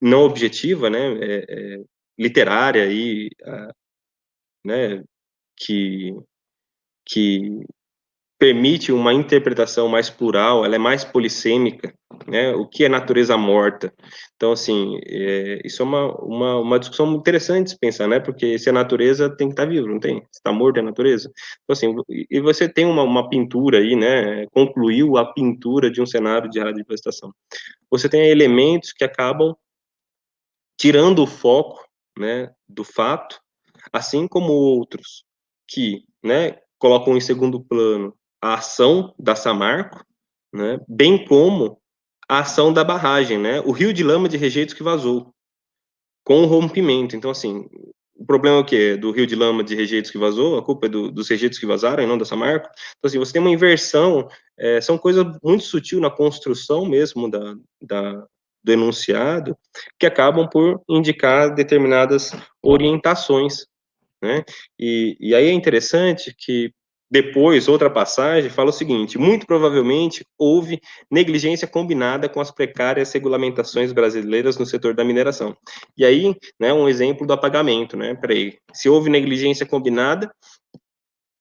não objetiva, né, literária e, né, que permite uma interpretação mais plural, ela é mais polissêmica, né? O que é natureza morta? Então, assim, isso é uma discussão interessante de se pensar, né? Porque se a natureza tem que estar viva, não tem? Se está morta é a natureza. Então, assim, e você tem uma pintura aí, né? Concluiu a pintura de um cenário de radiodifestação. Você tem elementos que acabam tirando o foco, né, do fato, assim como outros que, né, colocam em segundo plano a ação da Samarco, né, bem como a ação da barragem, né, o rio de lama de rejeitos que vazou, com o rompimento. Então, assim, o problema é o quê? Do rio de lama de rejeitos que vazou, a culpa é dos rejeitos que vazaram e não da Samarco. Então, assim, você tem uma inversão, são coisas muito sutil na construção mesmo do enunciado, que acabam por indicar determinadas orientações, né? E aí é interessante que depois, outra passagem fala o seguinte: muito provavelmente houve negligência combinada com as precárias regulamentações brasileiras no setor da mineração. E aí, né, um exemplo do apagamento, né? Peraí, se houve negligência combinada,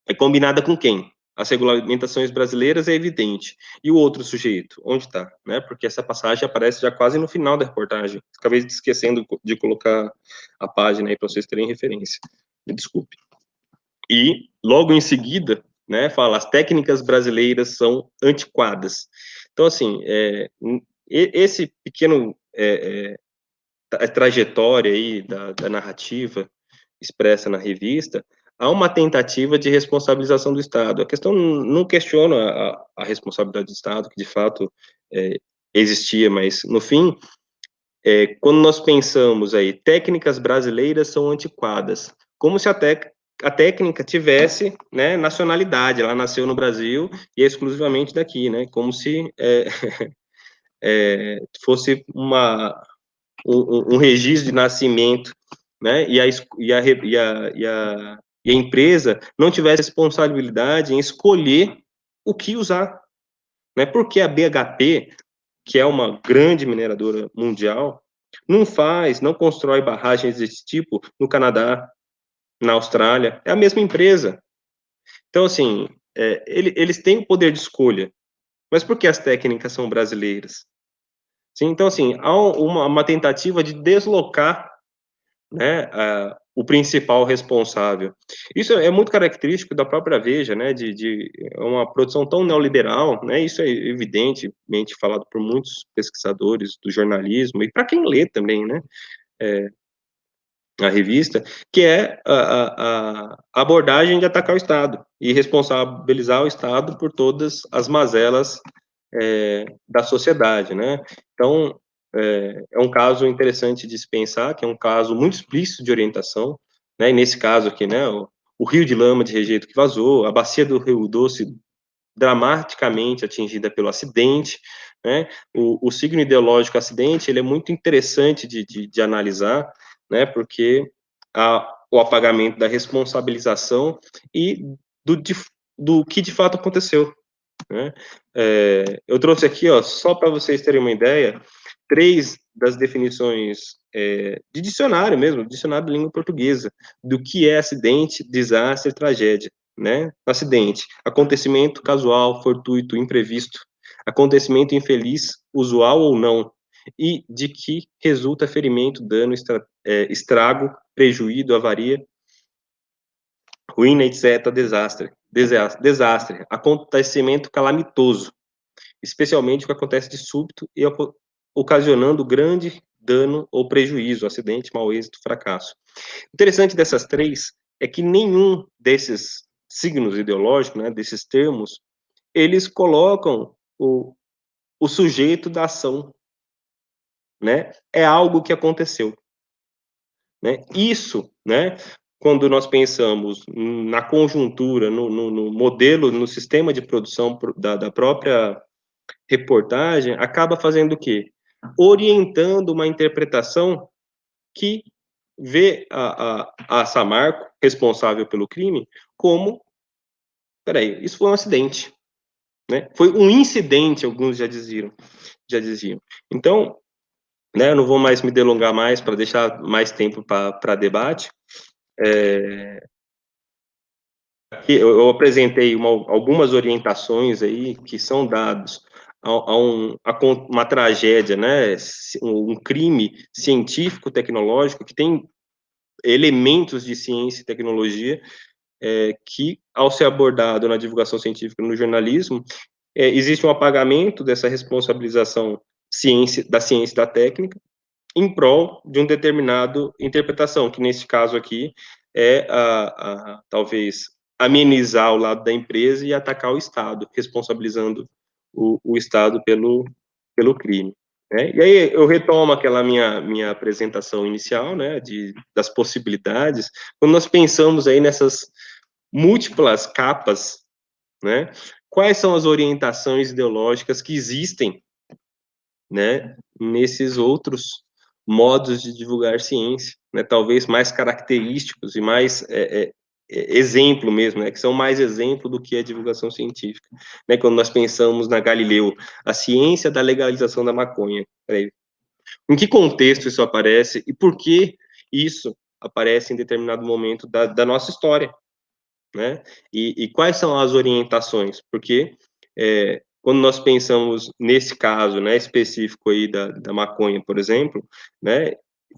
é combinada com quem? As regulamentações brasileiras é evidente. E o outro sujeito, onde está? Né? Porque essa passagem aparece já quase no final da reportagem. Acabei esquecendo de colocar a página aí para vocês terem referência. Me desculpe. E, logo em seguida, né, fala, as técnicas brasileiras são antiquadas. Então, assim, esse pequeno trajetória aí da narrativa expressa na revista, há uma tentativa de responsabilização do Estado. A questão não questiona a responsabilidade do Estado, que de fato existia, mas, no fim, quando nós pensamos aí, técnicas brasileiras são antiquadas, como se a técnica tivesse, né, nacionalidade, ela nasceu no Brasil e é exclusivamente daqui, né, como se fosse um registro de nascimento, né, e a empresa não tivesse responsabilidade em escolher o que usar, né, porque a BHP, que é uma grande mineradora mundial, não constrói barragens desse tipo no Canadá, na Austrália, é a mesma empresa. Então, assim, eles têm o poder de escolha, mas por que as técnicas são brasileiras? Sim, então, assim, há uma tentativa de deslocar, né, o principal responsável. Isso é muito característico da própria Veja, né, de uma produção tão neoliberal, né, isso é evidentemente falado por muitos pesquisadores do jornalismo, e para quem lê também, né, a revista, que é a abordagem de atacar o Estado e responsabilizar o Estado por todas as mazelas da sociedade, né? Então, é um caso interessante de se pensar, que é um caso muito explícito de orientação, né? E nesse caso aqui, né, o rio de lama de rejeito que vazou, a bacia do Rio Doce dramaticamente atingida pelo acidente, né? O signo ideológico acidente, ele é muito interessante de analisar, né? Porque o apagamento da responsabilização e do que de fato aconteceu, né? Eu trouxe aqui, ó, só para vocês terem uma ideia, 3 das definições de dicionário mesmo, dicionário de língua portuguesa, do que é acidente, desastre, tragédia, né? Acidente, acontecimento casual, fortuito, imprevisto, acontecimento infeliz, usual ou não, e de que resulta ferimento, dano, estrago, prejuízo, avaria, ruína, etc., desastre, acontecimento calamitoso, especialmente o que acontece de súbito e ocasionando grande dano ou prejuízo, acidente, mau êxito, fracasso. O interessante dessas 3 é que nenhum desses signos ideológicos, né, desses termos, eles colocam o sujeito da ação, né? É algo que aconteceu, né? Isso né? Quando nós pensamos na conjuntura, no modelo, no sistema de produção da própria reportagem, acaba fazendo o quê? Orientando uma interpretação que vê a Samarco, responsável pelo crime, como, peraí, isso foi um acidente, né? Foi um incidente, alguns já diziam. Então, né, eu não vou mais me delongar mais para deixar mais tempo para debate. Eu apresentei algumas orientações aí que são dados a uma tragédia, né, um crime científico-tecnológico que tem elementos de ciência e tecnologia que, ao ser abordado na divulgação científica no jornalismo, existe um apagamento dessa responsabilização da ciência e da técnica em prol de um determinado interpretação, que nesse caso aqui é talvez amenizar o lado da empresa e atacar o Estado, responsabilizando o Estado pelo crime. Né? E aí eu retomo aquela minha apresentação inicial, né, das possibilidades, quando nós pensamos aí nessas múltiplas capas, né, quais são as orientações ideológicas que existem, né, nesses outros modos de divulgar ciência, né, talvez mais característicos e mais exemplo mesmo, né, que são mais exemplo do que a divulgação científica, né, quando nós pensamos na Galileu, a ciência da legalização da maconha, em que contexto isso aparece e por que isso aparece em determinado momento da nossa história, né, e quais são as orientações, porque quando nós pensamos nesse caso, né, específico aí da maconha, por exemplo, né,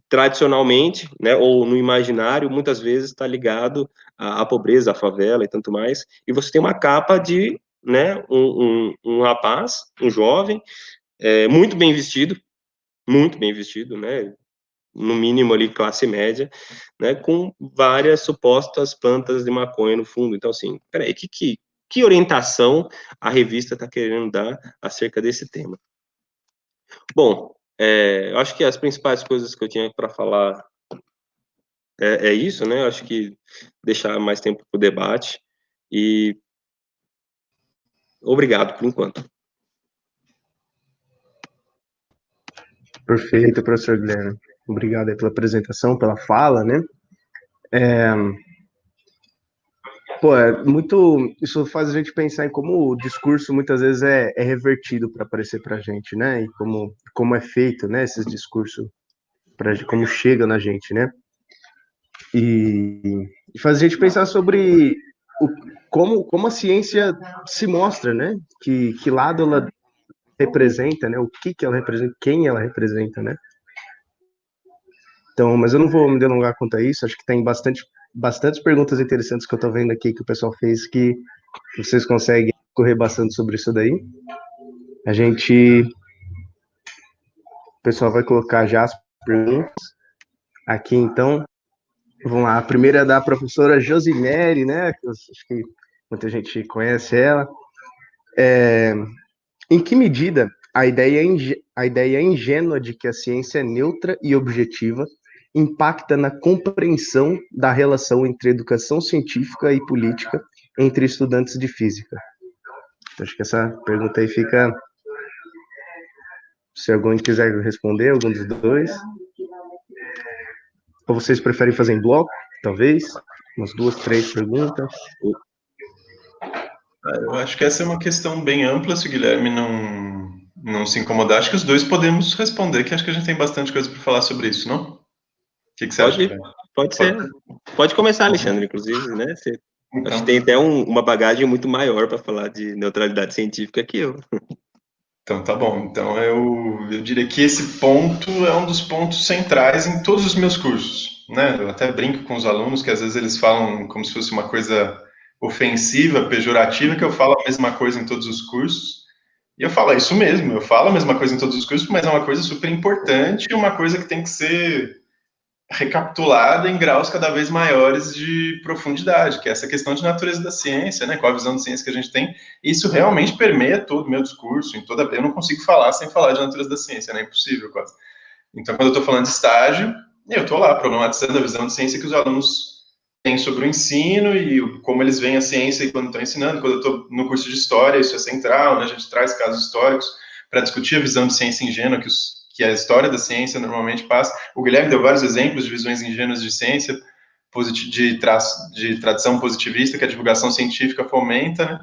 tradicionalmente, né, ou no imaginário, muitas vezes está ligado à pobreza, à favela e tanto mais, e você tem uma capa de, né, um rapaz, um jovem, muito bem vestido, né, no mínimo ali classe média, né, com várias supostas plantas de maconha no fundo. Então, assim, peraí, que orientação a revista está querendo dar acerca desse tema? Bom, eu acho que as principais coisas que eu tinha para falar é isso, né? Eu acho que deixar mais tempo para o debate e obrigado por enquanto. Perfeito, professor Guilherme. Obrigado aí pela apresentação, pela fala, né? Isso faz a gente pensar em como o discurso muitas vezes é revertido para aparecer para a gente, né? E como é feito, né? Esses discursos, como chega na gente, né? E faz a gente pensar sobre como a ciência se mostra, né? Que lado ela representa, né? O que ela representa, quem ela representa, né? Então, mas eu não vou me delongar quanto a isso, acho que tem bastantes perguntas interessantes que eu estou vendo aqui que o pessoal fez que vocês conseguem correr bastante sobre isso daí. O pessoal vai colocar já as perguntas aqui, então. Vamos lá, a primeira é da professora Josineri, né? Acho que muita gente conhece ela. Em que medida a ideia ingênua de que a ciência é neutra e objetiva impacta na compreensão da relação entre educação científica e política entre estudantes de física? Acho que essa pergunta aí fica... Se alguém quiser responder, algum dos dois. Ou vocês preferem fazer em bloco, talvez? Umas 2, 3 perguntas. Eu acho que essa é uma questão bem ampla, se o Guilherme não se incomodar. Acho que os dois podemos responder, que acho que a gente tem bastante coisa para falar sobre isso, não? O que você acha? Pode ser. Pode começar, Alexandre, inclusive, né? Acho que tem até uma bagagem muito maior para falar de neutralidade científica que eu. Então, tá bom. Então, eu diria que esse ponto é um dos pontos centrais em todos os meus cursos, né? Eu até brinco com os alunos que às vezes eles falam como se fosse uma coisa ofensiva, pejorativa, que eu falo a mesma coisa em todos os cursos. E eu falo, é isso mesmo, eu falo a mesma coisa em todos os cursos, mas é uma coisa super importante e uma coisa que tem que ser recapitulada em graus cada vez maiores de profundidade, que é essa questão de natureza da ciência, né, qual a visão de ciência que a gente tem. Isso realmente permeia todo o meu discurso, eu não consigo falar sem falar de natureza da ciência, né, é impossível quase. Então, quando eu estou falando de estágio, Eu estou lá problematizando a visão de ciência que os alunos têm sobre o ensino e como eles veem a ciência e quando estão ensinando. Quando eu estou no curso de História, isso é central, né? A gente traz casos históricos para discutir a visão de ciência ingênua que a história da ciência normalmente passa. O Guilherme deu vários exemplos de visões ingênuas de ciência, de tradição positivista que a divulgação científica fomenta, né?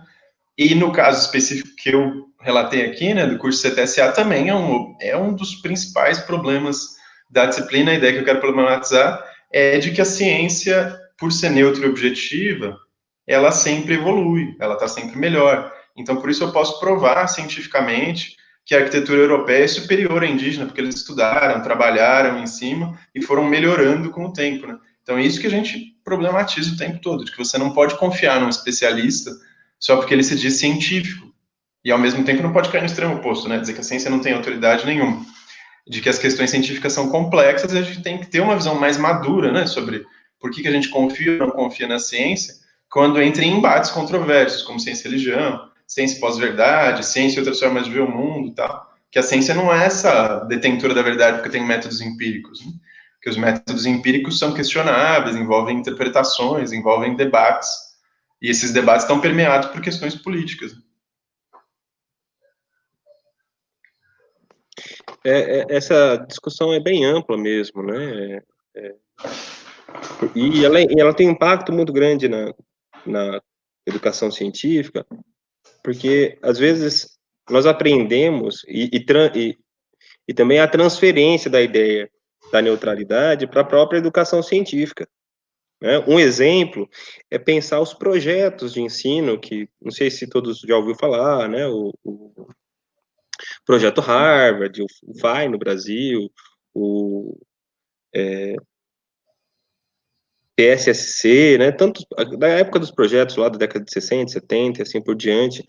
E no caso específico que eu relatei aqui, né, do curso CTSA, também é um dos principais problemas da disciplina. A ideia que eu quero problematizar é de que a ciência, por ser neutra e objetiva, ela sempre evolui, ela está sempre melhor. Então, por isso eu posso provar cientificamente que a arquitetura europeia é superior à indígena, porque eles estudaram, trabalharam em cima e foram melhorando com o tempo, né? Então, é isso que a gente problematiza o tempo todo, de que você não pode confiar num especialista só porque ele se diz científico. E, ao mesmo tempo, não pode cair no extremo oposto, né? Dizer que a ciência não tem autoridade nenhuma. De que as questões científicas são complexas e a gente tem que ter uma visão mais madura, né? Sobre por que a gente confia ou não confia na ciência quando entra em embates controversos, como ciência e religião, ciência pós-verdade, ciência e outras formas de ver o mundo e tal. Que a ciência não é essa detentora da verdade porque tem métodos empíricos, né? Que os métodos empíricos são questionáveis, envolvem interpretações, envolvem debates. E esses debates estão permeados por questões políticas. Essa discussão é bem ampla mesmo, né? E ela tem um impacto muito grande na educação científica, porque, às vezes, nós aprendemos, e também a transferência da ideia da neutralidade para a própria educação científica. Né? Um exemplo é pensar os projetos de ensino, que não sei se todos já ouviram falar, né? O projeto Harvard, o FAI no Brasil, o PSSC, né? Tanto da época dos projetos lá da década de 60, 70 e assim por diante.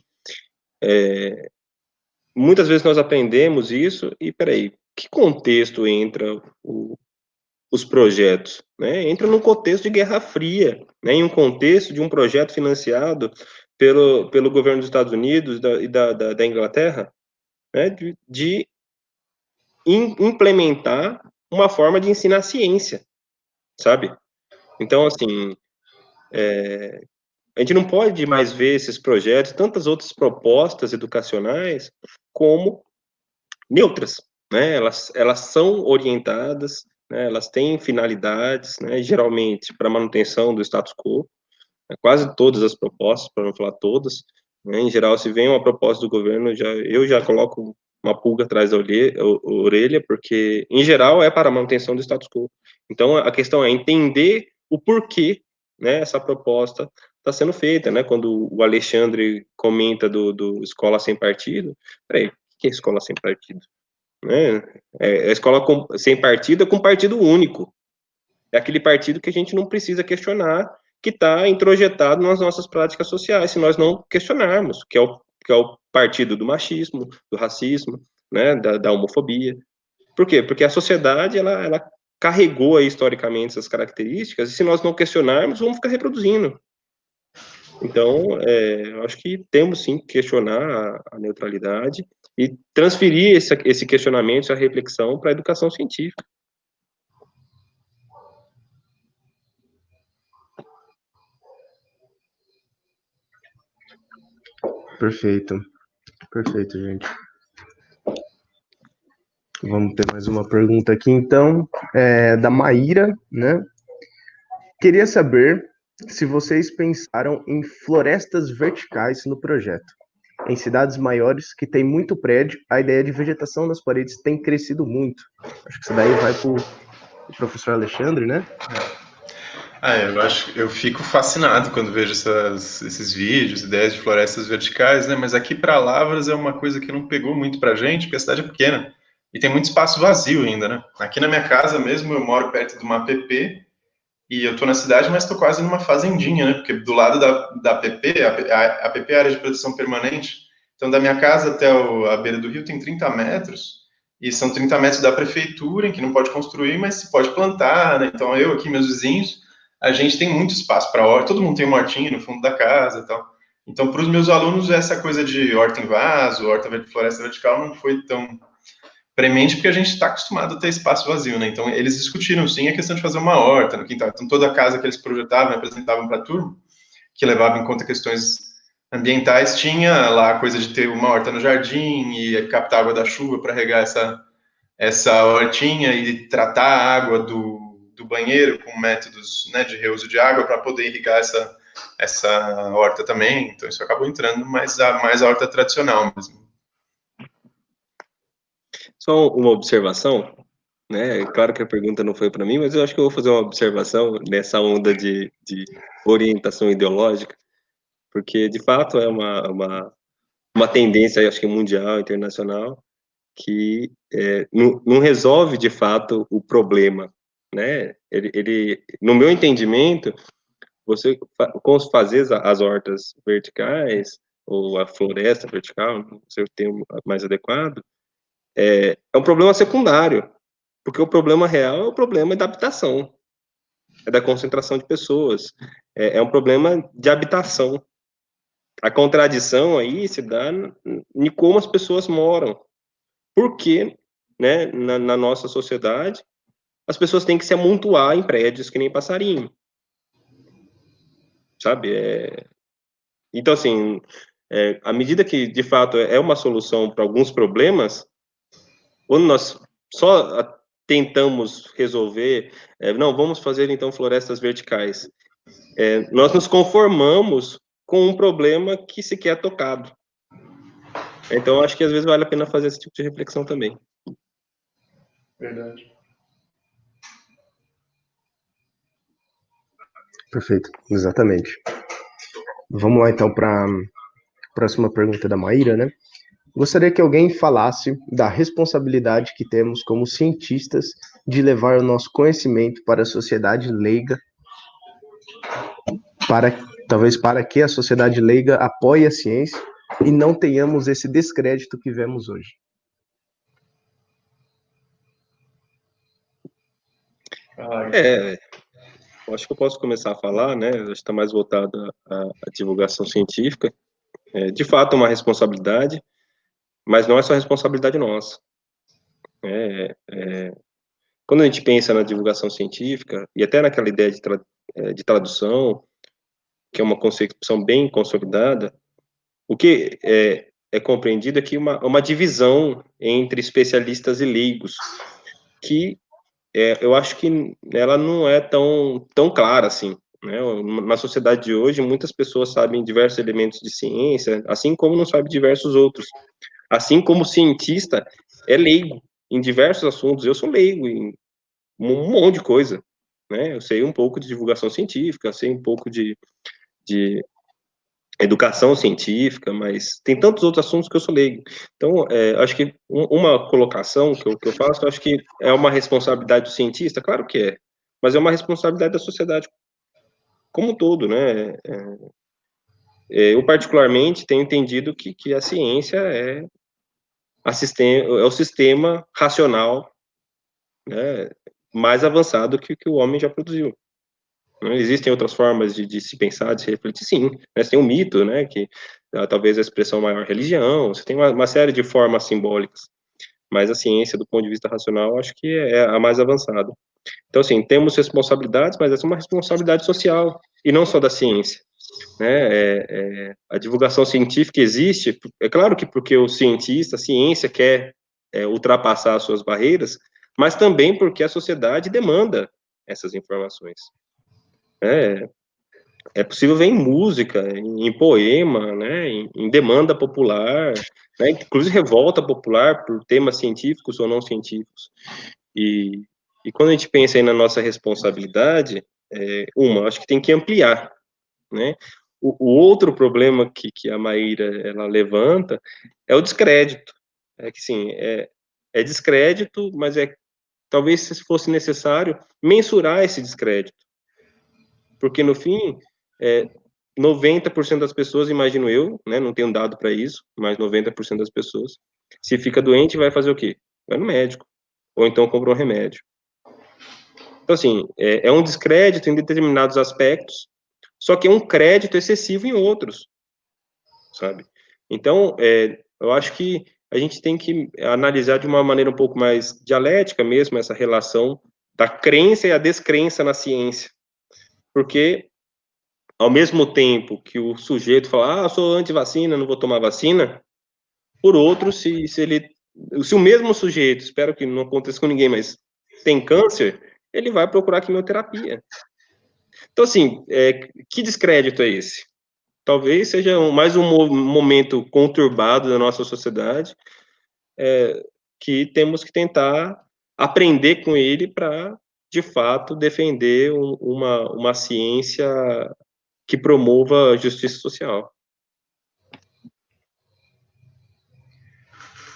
Muitas vezes nós aprendemos isso e, peraí, que contexto entra os projetos? Né? Entra num contexto de Guerra Fria, né? Em um contexto de um projeto financiado pelo governo dos Estados Unidos e da Inglaterra, né? de implementar uma forma de ensinar ciência, sabe? Então, assim, a gente não pode mais ver esses projetos, tantas outras propostas educacionais, como neutras, né? Elas são orientadas, né? Elas têm finalidades, né? Geralmente para manutenção do status quo, né? Quase todas as propostas, para não falar todas, né? Em geral, se vem uma proposta do governo, eu já coloco uma pulga atrás da orelha, porque, em geral, é para a manutenção do status quo. Então, a questão é entender o porquê, né, essa proposta está sendo feita, né? Quando o Alexandre comenta do Escola Sem Partido, peraí, o que é Escola Sem Partido? Né? É a escola sem partido com partido único. É aquele partido que a gente não precisa questionar, que está introjetado nas nossas práticas sociais, se nós não questionarmos, que é o partido do machismo, do racismo, né, da homofobia. Por quê? Porque a sociedade, ela carregou aí, historicamente, essas características, e se nós não questionarmos, vamos ficar reproduzindo. Então, eu acho que temos, sim, que questionar a neutralidade e transferir esse questionamento, essa reflexão para a educação científica. Perfeito. Perfeito, gente. Vamos ter mais uma pergunta aqui, então, da Maíra, né? Queria saber se vocês pensaram em florestas verticais no projeto. Em cidades maiores, que tem muito prédio, a ideia de vegetação nas paredes tem crescido muito. Acho que isso daí vai para o professor Alexandre, né? Eu fico fascinado quando vejo esses vídeos, ideias de florestas verticais, né? Mas aqui para Lavras é uma coisa que não pegou muito para a gente, porque a cidade é pequena e tem muito espaço vazio ainda, né? Aqui na minha casa mesmo, eu moro perto de uma APP e eu tô na cidade, mas tô quase numa fazendinha, né? Porque do lado da APP, a APP é a área de proteção permanente, então da minha casa até a beira do rio tem 30 metros, e são 30 metros da prefeitura, em que não pode construir, mas se pode plantar, né? Então eu aqui, meus vizinhos, a gente tem muito espaço para horta, todo mundo tem uma hortinha no fundo da casa e tal. Então, para os meus alunos, essa coisa de horta em vaso, floresta vertical, não foi premente, porque a gente está acostumado a ter espaço vazio, né? Então, eles discutiram, sim, a questão de fazer uma horta no quintal. Então, toda a casa que eles projetavam, apresentavam para a turma, que levava em conta questões ambientais, tinha lá a coisa de ter uma horta no jardim e captar água da chuva para regar essa hortinha e tratar a água do banheiro com métodos, né, de reuso de água para poder irrigar essa horta também. Então, isso acabou entrando mais a horta tradicional mesmo. Só uma observação, né? Claro que a pergunta não foi para mim, mas eu acho que eu vou fazer uma observação nessa onda de orientação ideológica, porque, de fato, é uma tendência, acho que mundial, internacional, que não resolve, de fato, o problema, né? No meu entendimento, você fazer as hortas verticais, ou a floresta vertical, não sei o termo mais adequado, é um problema secundário, porque o problema real é o problema da habitação, é da concentração de pessoas, é um problema de habitação. A contradição aí se dá em como as pessoas moram, porque, né, na nossa sociedade, as pessoas têm que se amontoar em prédios que nem passarinho, sabe? Então, assim, à medida que, de fato, é uma solução para alguns problemas, quando nós só tentamos resolver, não, vamos fazer, então, florestas verticais, nós nos conformamos com um problema que sequer é tocado. Então, acho que, às vezes, vale a pena fazer esse tipo de reflexão também. Verdade. Perfeito, exatamente. Vamos lá, então, para a próxima pergunta da Maíra, né? Gostaria que alguém falasse da responsabilidade que temos como cientistas de levar o nosso conhecimento para a sociedade leiga, talvez para que a sociedade leiga apoie a ciência e não tenhamos esse descrédito que vemos hoje. Eu acho que eu posso começar a falar, né? Acho que está mais voltado à divulgação científica. De fato, é uma responsabilidade, mas não é só responsabilidade nossa. Quando a gente pensa na divulgação científica, e até naquela ideia de tradução, que é uma concepção bem consolidada, o que é compreendido é que uma divisão entre especialistas e leigos, que eu acho que ela não é tão clara assim, né? Na sociedade de hoje, muitas pessoas sabem diversos elementos de ciência, assim como não sabem diversos outros. Assim como o cientista é leigo em diversos assuntos, eu sou leigo em um monte de coisa, né? Eu sei um pouco de divulgação científica, sei um pouco de educação científica, mas tem tantos outros assuntos que eu sou leigo. Então, acho que uma colocação que eu faço, acho que é uma responsabilidade do cientista, claro que é, mas é uma responsabilidade da sociedade como um todo, né? Eu, particularmente, tenho entendido que a ciência é o sistema racional, né, mais avançado que o homem já produziu. Existem outras formas de se pensar, de se refletir, sim. Você tem um mito, né, que talvez a expressão maior religião, você tem uma série de formas simbólicas, mas a ciência, do ponto de vista racional, acho que é a mais avançada. Então, assim, temos responsabilidades, mas essa é uma responsabilidade social, e não só da ciência. Né? A divulgação científica existe, é claro que porque o cientista, a ciência quer ultrapassar as suas barreiras, mas também porque a sociedade demanda essas informações. É possível ver em música, em poema, né, em demanda popular, né, inclusive revolta popular por temas científicos ou não científicos. E quando a gente pensa aí na nossa responsabilidade, acho que tem que ampliar, né? O outro problema que a Maíra ela levanta é o descrédito. É que sim, é descrédito, mas talvez se fosse necessário mensurar esse descrédito. Porque no fim, 90% das pessoas, imagino eu, né, não tenho dado para isso, mas 90% das pessoas, se fica doente, vai fazer o quê? Vai no médico. Ou então compra um remédio. Então, assim, é um descrédito em determinados aspectos, só que é um crédito excessivo em outros, sabe? Então, eu acho que a gente tem que analisar de uma maneira um pouco mais dialética mesmo essa relação da crença e a descrença na ciência. Porque, ao mesmo tempo que o sujeito fala, eu sou anti-vacina, não vou tomar vacina, por outro, se o mesmo sujeito, espero que não aconteça com ninguém, mas tem câncer, ele vai procurar quimioterapia. Então, assim, que descrédito é esse? Talvez seja mais um momento conturbado da nossa sociedade, que temos que tentar aprender com ele para, de fato, defender uma ciência que promova a justiça social.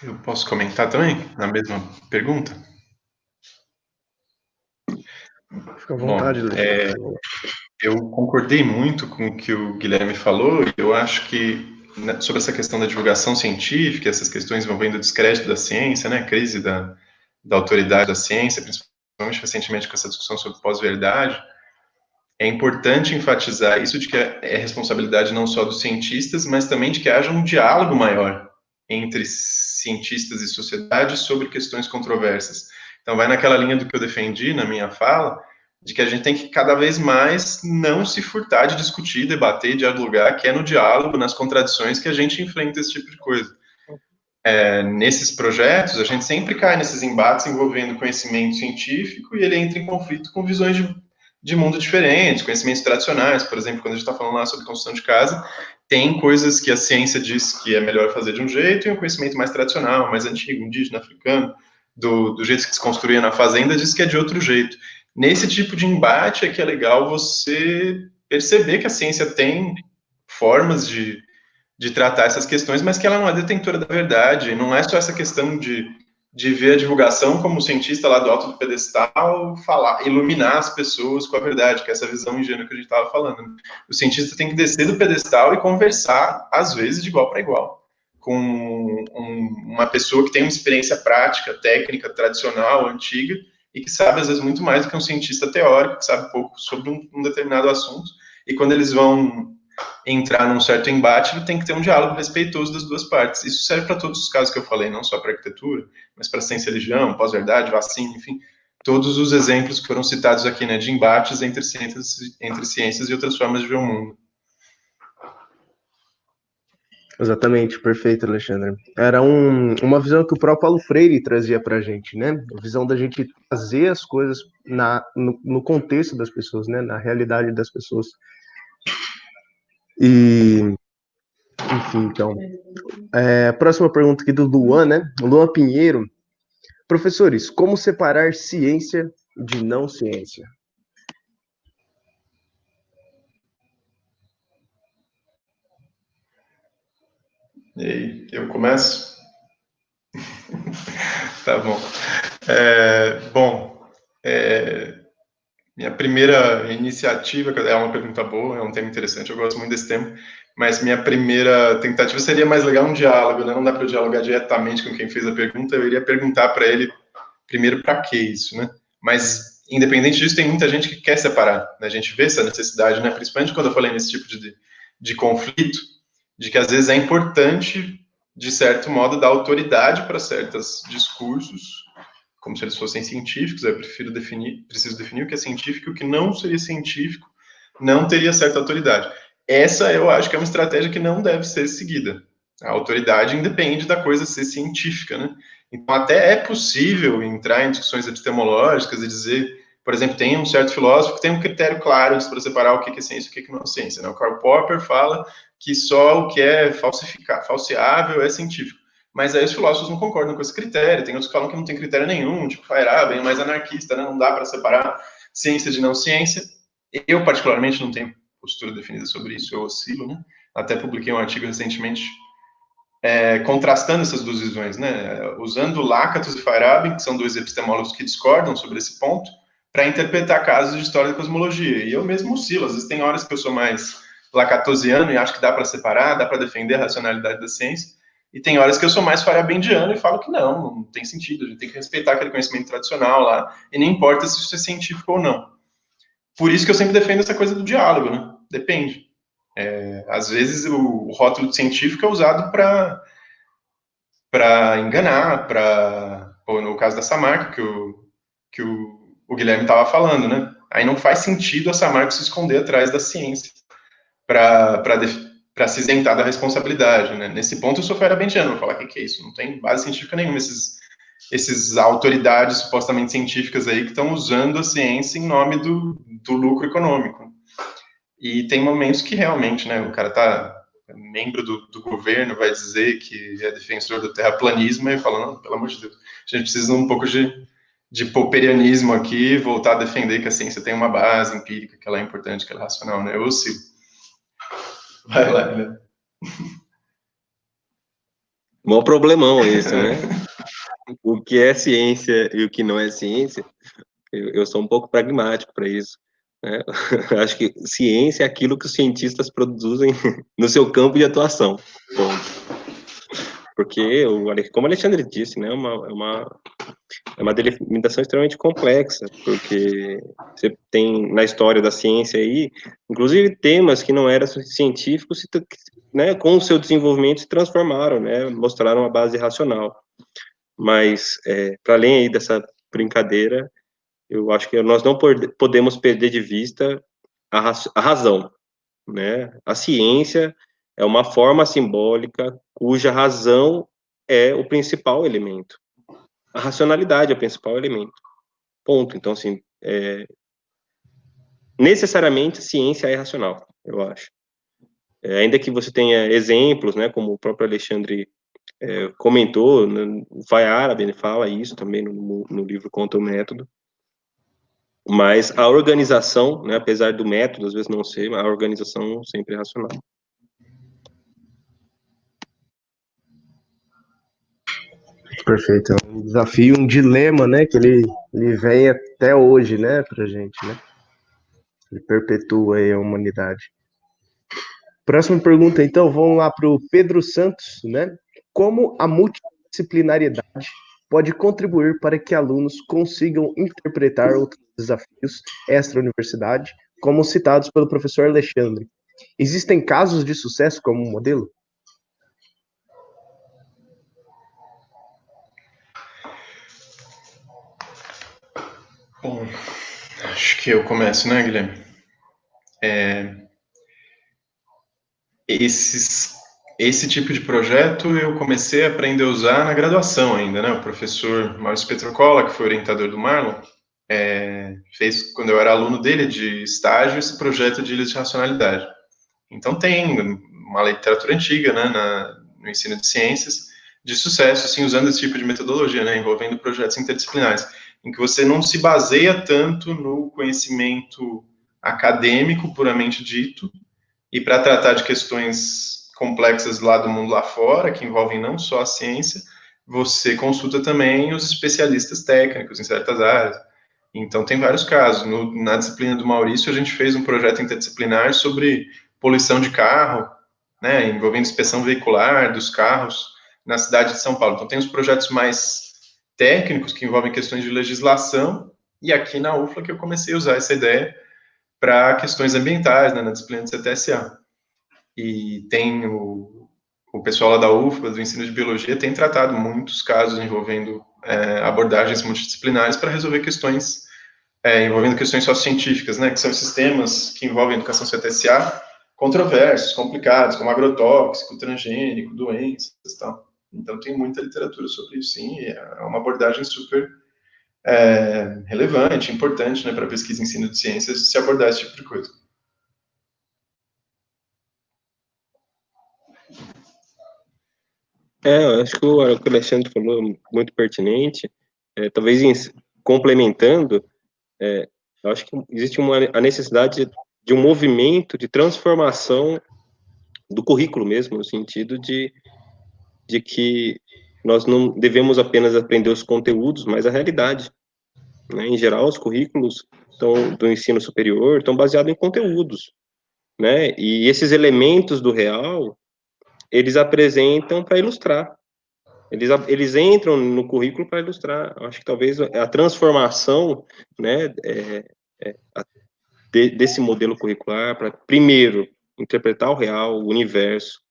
Eu posso comentar também, na mesma pergunta? Fica à vontade, Alexandre. Eu concordei muito com o que o Guilherme falou, e eu acho que sobre essa questão da divulgação científica, essas questões envolvendo o descrédito da ciência, né, a crise da autoridade da ciência, principalmente recentemente com essa discussão sobre pós-verdade, é importante enfatizar isso de que é responsabilidade não só dos cientistas, mas também de que haja um diálogo maior entre cientistas e sociedade sobre questões controversas. Então, vai naquela linha do que eu defendi na minha fala, de que a gente tem que cada vez mais não se furtar de discutir, debater, dialogar, que é no diálogo, nas contradições que a gente enfrenta esse tipo de coisa. Nesses projetos, a gente sempre cai nesses embates envolvendo conhecimento científico e ele entra em conflito com visões de mundo diferentes, conhecimentos tradicionais. Por exemplo, quando a gente está falando lá sobre construção de casa, tem coisas que a ciência diz que é melhor fazer de um jeito e um conhecimento mais tradicional, mais antigo, indígena, africano, do jeito que se construía na fazenda, diz que é de outro jeito. Nesse tipo de embate é que é legal você perceber que a ciência tem formas de tratar essas questões, mas que ela não é detentora da verdade. Não é só essa questão de ver a divulgação como cientista lá do alto do pedestal, falar, iluminar as pessoas com a verdade, que é essa visão ingênua que a gente estava falando. O cientista tem que descer do pedestal e conversar, às vezes, de igual para igual, com uma pessoa que tem uma experiência prática, técnica, tradicional, antiga, e que sabe, às vezes, muito mais do que um cientista teórico, que sabe pouco sobre um determinado assunto, e quando eles vão entrar num certo embate, tem que ter um diálogo respeitoso das duas partes. Isso serve para todos os casos que eu falei, não só para arquitetura, mas para ciência e religião, pós-verdade, vacina, enfim, todos os exemplos que foram citados aqui, né, de embates entre ciências e outras formas de ver o mundo. Exatamente, perfeito, Alexandre. Era uma visão que o próprio Paulo Freire trazia para a gente, né? A visão da gente trazer as coisas no contexto das pessoas, né? Na realidade das pessoas. E, enfim, então. Próxima pergunta aqui do Luan, né? Luan Pinheiro. Professores, como separar ciência de não ciência? E aí, eu começo? Tá bom. Minha primeira iniciativa, é uma pergunta boa, é um tema interessante, eu gosto muito desse tema, mas minha primeira tentativa seria mais legal um diálogo, né? Não dá para eu dialogar diretamente com quem fez a pergunta, eu iria perguntar para ele primeiro para que isso, né? Mas, independente disso, tem muita gente que quer separar, né? A gente vê essa necessidade, né? Principalmente quando eu falei nesse tipo de conflito, de que às vezes é importante, de certo modo, dar autoridade para certos discursos, como se eles fossem científicos. Eu preciso definir o que é científico e o que não seria científico, não teria certa autoridade. Essa eu acho que é uma estratégia que não deve ser seguida. A autoridade independe da coisa ser científica, né? Então, até é possível entrar em discussões epistemológicas e dizer, por exemplo, tem um certo filósofo que tem um critério claro para separar o que é ciência e o que não é ciência, né? O Karl Popper fala que só o que é falseável é científico. Mas aí os filósofos não concordam com esse critério, tem outros que falam que não tem critério nenhum, tipo Feyerabend, bem mais anarquista, né? Não dá para separar ciência de não ciência. Eu, particularmente, não tenho postura definida sobre isso, eu oscilo, né? Até publiquei um artigo recentemente contrastando essas duas visões, né? Usando Lakatos e Feyerabend, que são dois epistemólogos que discordam sobre esse ponto, para interpretar casos de história da cosmologia. E eu mesmo oscilo, às vezes tem horas que eu sou mais lacatosiano e acho que dá para separar, dá para defender a racionalidade da ciência, e tem horas que eu sou mais feyerabendiano e falo que não tem sentido, a gente tem que respeitar aquele conhecimento tradicional lá, e não importa se isso é científico ou não. Por isso que eu sempre defendo essa coisa do diálogo, né? Depende. Às vezes o rótulo de científico é usado para para enganar, no caso dessa marca que o Guilherme estava falando, né? Aí não faz sentido essa marca se esconder atrás da ciência para se isentar da responsabilidade, né? Nesse ponto eu sou fera-bendiano, vou falar que é isso, não tem base científica nenhuma, esses autoridades supostamente científicas aí que estão usando a ciência em nome do lucro econômico. E tem momentos que realmente, né, o cara tá membro do governo, vai dizer que é defensor do terraplanismo e fala, não, pelo amor de Deus, a gente precisa um pouco de popperianismo aqui, voltar a defender que a ciência tem uma base empírica, que ela é importante, que ela é racional, né? Eu sigo. Vai lá, né? Mó problemão esse, né? O que é ciência e o que não é ciência, eu sou um pouco pragmático para isso, né? Acho que ciência é aquilo que os cientistas produzem no seu campo de atuação. Ponto. Porque, como o Alexandre disse, né, é uma delimitação extremamente complexa, porque você tem na história da ciência aí, inclusive temas que não eram científicos, né, com o seu desenvolvimento se transformaram, né, mostraram a base racional. Mas, para além aí dessa brincadeira, eu acho que nós não podemos perder de vista a razão, né? A ciência é uma forma simbólica cuja razão é o principal elemento. A racionalidade é o principal elemento. Ponto. Então, assim, necessariamente a ciência é racional, eu acho. Ainda que você tenha exemplos, né, como o próprio Alexandre comentou, né, o Fayarabi ele fala isso também no livro Contra o Método, mas a organização, né, apesar do método às vezes não ser, a organização sempre é racional. Perfeito. É um desafio, um dilema, né, que ele vem até hoje, né, pra gente, né? Ele perpetua aí a humanidade. Próxima pergunta, então, vamos lá para o Pedro Santos, né? Como a multidisciplinariedade pode contribuir para que alunos consigam interpretar outros desafios extra-universidade, como citados pelo professor Alexandre? Existem casos de sucesso como modelo? Bom, acho que eu começo, né, Guilherme? Esse tipo de projeto eu comecei a aprender a usar na graduação ainda, né? O professor Maurício Petrocola, que foi orientador do Marlon, fez, quando eu era aluno dele de estágio, esse projeto de ilhas de racionalidade. Então tem uma literatura antiga, né, no ensino de ciências, de sucesso, assim, usando esse tipo de metodologia, né, envolvendo projetos interdisciplinares, em que você não se baseia tanto no conhecimento acadêmico, puramente dito, e para tratar de questões complexas lá do mundo lá fora, que envolvem não só a ciência, você consulta também os especialistas técnicos em certas áreas. Então, tem vários casos. Na disciplina do Maurício, a gente fez um projeto interdisciplinar sobre poluição de carro, né, envolvendo inspeção veicular dos carros na cidade de São Paulo. Então, tem os projetos mais técnicos, que envolvem questões de legislação, e aqui na UFLA que eu comecei a usar essa ideia para questões ambientais, né, na disciplina de CTSA. E tem o pessoal lá da UFBA, do ensino de biologia, tem tratado muitos casos envolvendo abordagens multidisciplinares para resolver questões, envolvendo questões sociocientíficas, né, que são sistemas que envolvem educação CTSA, controversos, complicados, como agrotóxico, transgênico, doenças e tal. Então, tem muita literatura sobre isso, sim, e é uma abordagem super relevante, importante, né, para a pesquisa e ensino de ciências, se abordar esse tipo de coisa. Eu acho que o que o Alexandre falou é muito pertinente. Talvez complementando, eu acho que existe a necessidade de um movimento de transformação do currículo mesmo, no sentido de que nós não devemos apenas aprender os conteúdos, mas a realidade, né? Em geral, os currículos do ensino superior estão baseados em conteúdos, né? E esses elementos do real, eles apresentam para ilustrar. Eles entram no currículo para ilustrar. Eu acho que talvez a transformação, né, desse modelo curricular para, primeiro, interpretar o real, o universo,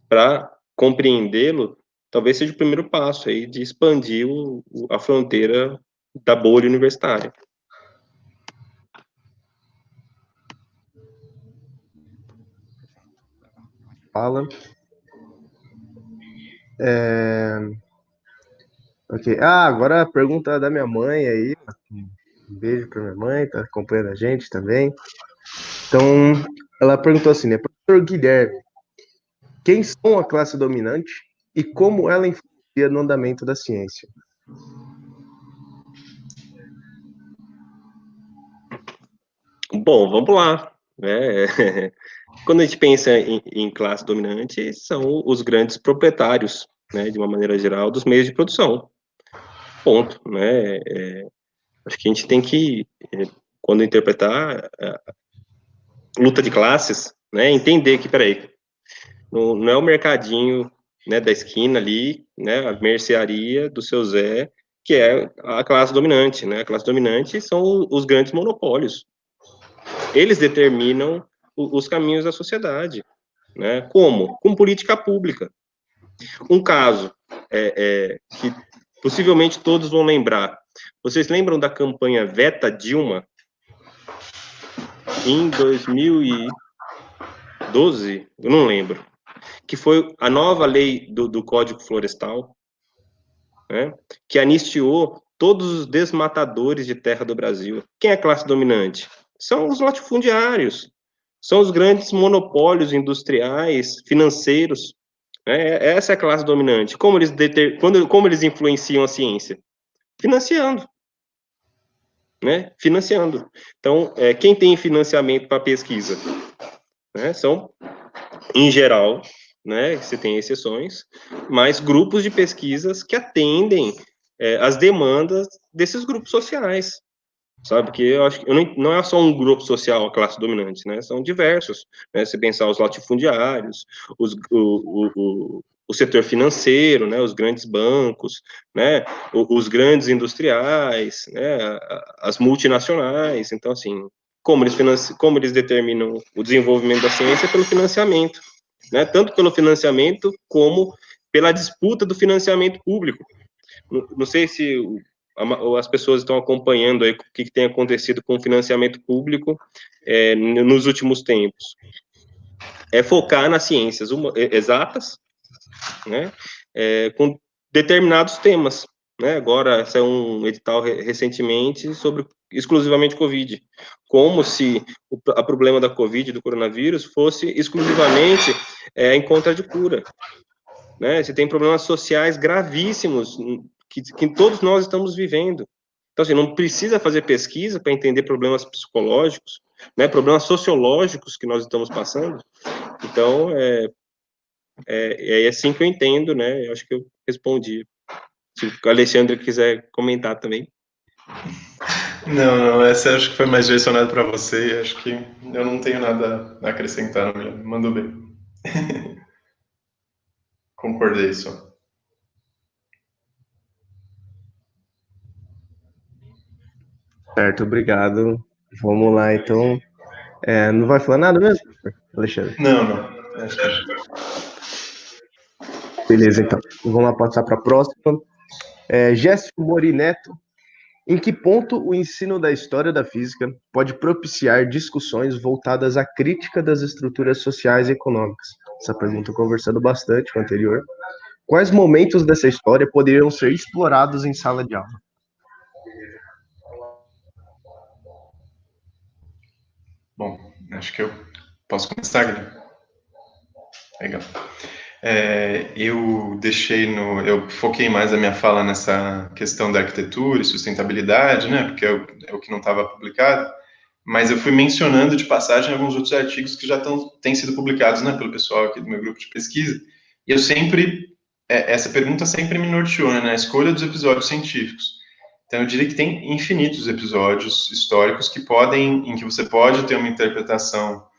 para compreendê-lo, talvez seja o primeiro passo aí de expandir a fronteira da bolha universitária. Fala. Ok. Agora a pergunta da minha mãe aí. Um beijo para minha mãe, tá acompanhando a gente também. Então, ela perguntou assim, né? Professor Guilherme, quem são a classe dominante e como ela influencia no andamento da ciência? Bom, vamos lá. Quando a gente pensa em classe dominante, são os grandes proprietários, né, de uma maneira geral, dos meios de produção. Ponto, né? Acho que a gente tem que, quando interpretar luta de classes, né, entender que, peraí, não é o mercadinho, né, da esquina ali, né, a mercearia do seu Zé, que é a classe dominante, né? A classe dominante são os grandes monopólios. Eles determinam os caminhos da sociedade, né? Como? Com política pública. Um caso que possivelmente todos vão lembrar. Vocês lembram da campanha Veta Dilma? Em 2012? Eu não lembro. Que foi a nova lei do Código Florestal, né? Que anistiou todos os desmatadores de terra do Brasil. Quem é a classe dominante? São os latifundiários, são os grandes monopólios industriais, financeiros. Essa é a classe dominante. Como eles influenciam a ciência? Financiando. Né? Financiando. Então, quem tem financiamento para pesquisa? Né? São, em geral, né, você tem exceções, mas grupos de pesquisas que atendem as demandas desses grupos sociais. Sabe, que eu acho que não é só um grupo social, a classe dominante, né? São diversos, né? Se pensar os latifundiários, o setor financeiro, né? Os grandes bancos, né? Os grandes industriais, né? As multinacionais. Então, assim, como eles determinam o desenvolvimento da ciência? Pelo financiamento, né? Tanto pelo financiamento como pela disputa do financiamento público. Não sei se as pessoas estão acompanhando aí o que tem acontecido com o financiamento público nos últimos tempos. É focar nas ciências exatas, né, com determinados temas. Né, agora saiu um edital recentemente sobre exclusivamente Covid, como se o problema da Covid, do coronavírus, fosse exclusivamente em conta de cura. Né, você tem problemas sociais gravíssimos que todos nós estamos vivendo. Então, assim, não precisa fazer pesquisa para entender problemas psicológicos, né, problemas sociológicos que nós estamos passando. Então, é assim que eu entendo, né, eu acho que eu respondi. Se o Alexandre quiser comentar também. Não, essa eu acho que foi mais direcionada para você, acho que eu não tenho nada a acrescentar, mandou bem. Concordei só. Certo, obrigado. Vamos lá, então. Não vai falar nada mesmo, Alexandre? Não. Acho que... Beleza, então. Vamos lá passar para a próxima. Jéssico Mori Neto. Em que ponto o ensino da história da física pode propiciar discussões voltadas à crítica das estruturas sociais e econômicas? Essa pergunta conversando bastante com a anterior. Quais momentos dessa história poderiam ser explorados em sala de aula? Bom, acho que eu posso começar, Guilherme. Legal. Eu foquei mais a minha fala nessa questão da arquitetura e sustentabilidade, né, porque é o que não estava publicado, mas eu fui mencionando de passagem alguns outros artigos que já têm sido publicados, né, pelo pessoal aqui do meu grupo de pesquisa, e eu sempre, essa pergunta sempre me norteou, né, na escolha dos episódios científicos. Então, eu diria que tem infinitos episódios históricos em que você pode ter uma interpretação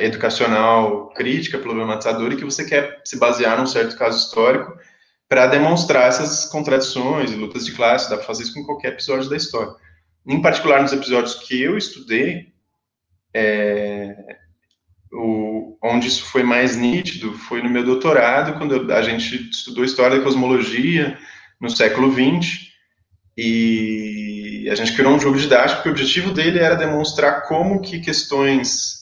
educacional, crítica, problematizadora, e que você quer se basear num certo caso histórico para demonstrar essas contradições e lutas de classe. Dá para fazer isso com qualquer episódio da história. Em particular, nos episódios que eu estudei, onde isso foi mais nítido foi no meu doutorado, quando a gente estudou história da cosmologia no século XX, e a gente criou um jogo didático que o objetivo dele era demonstrar como que questões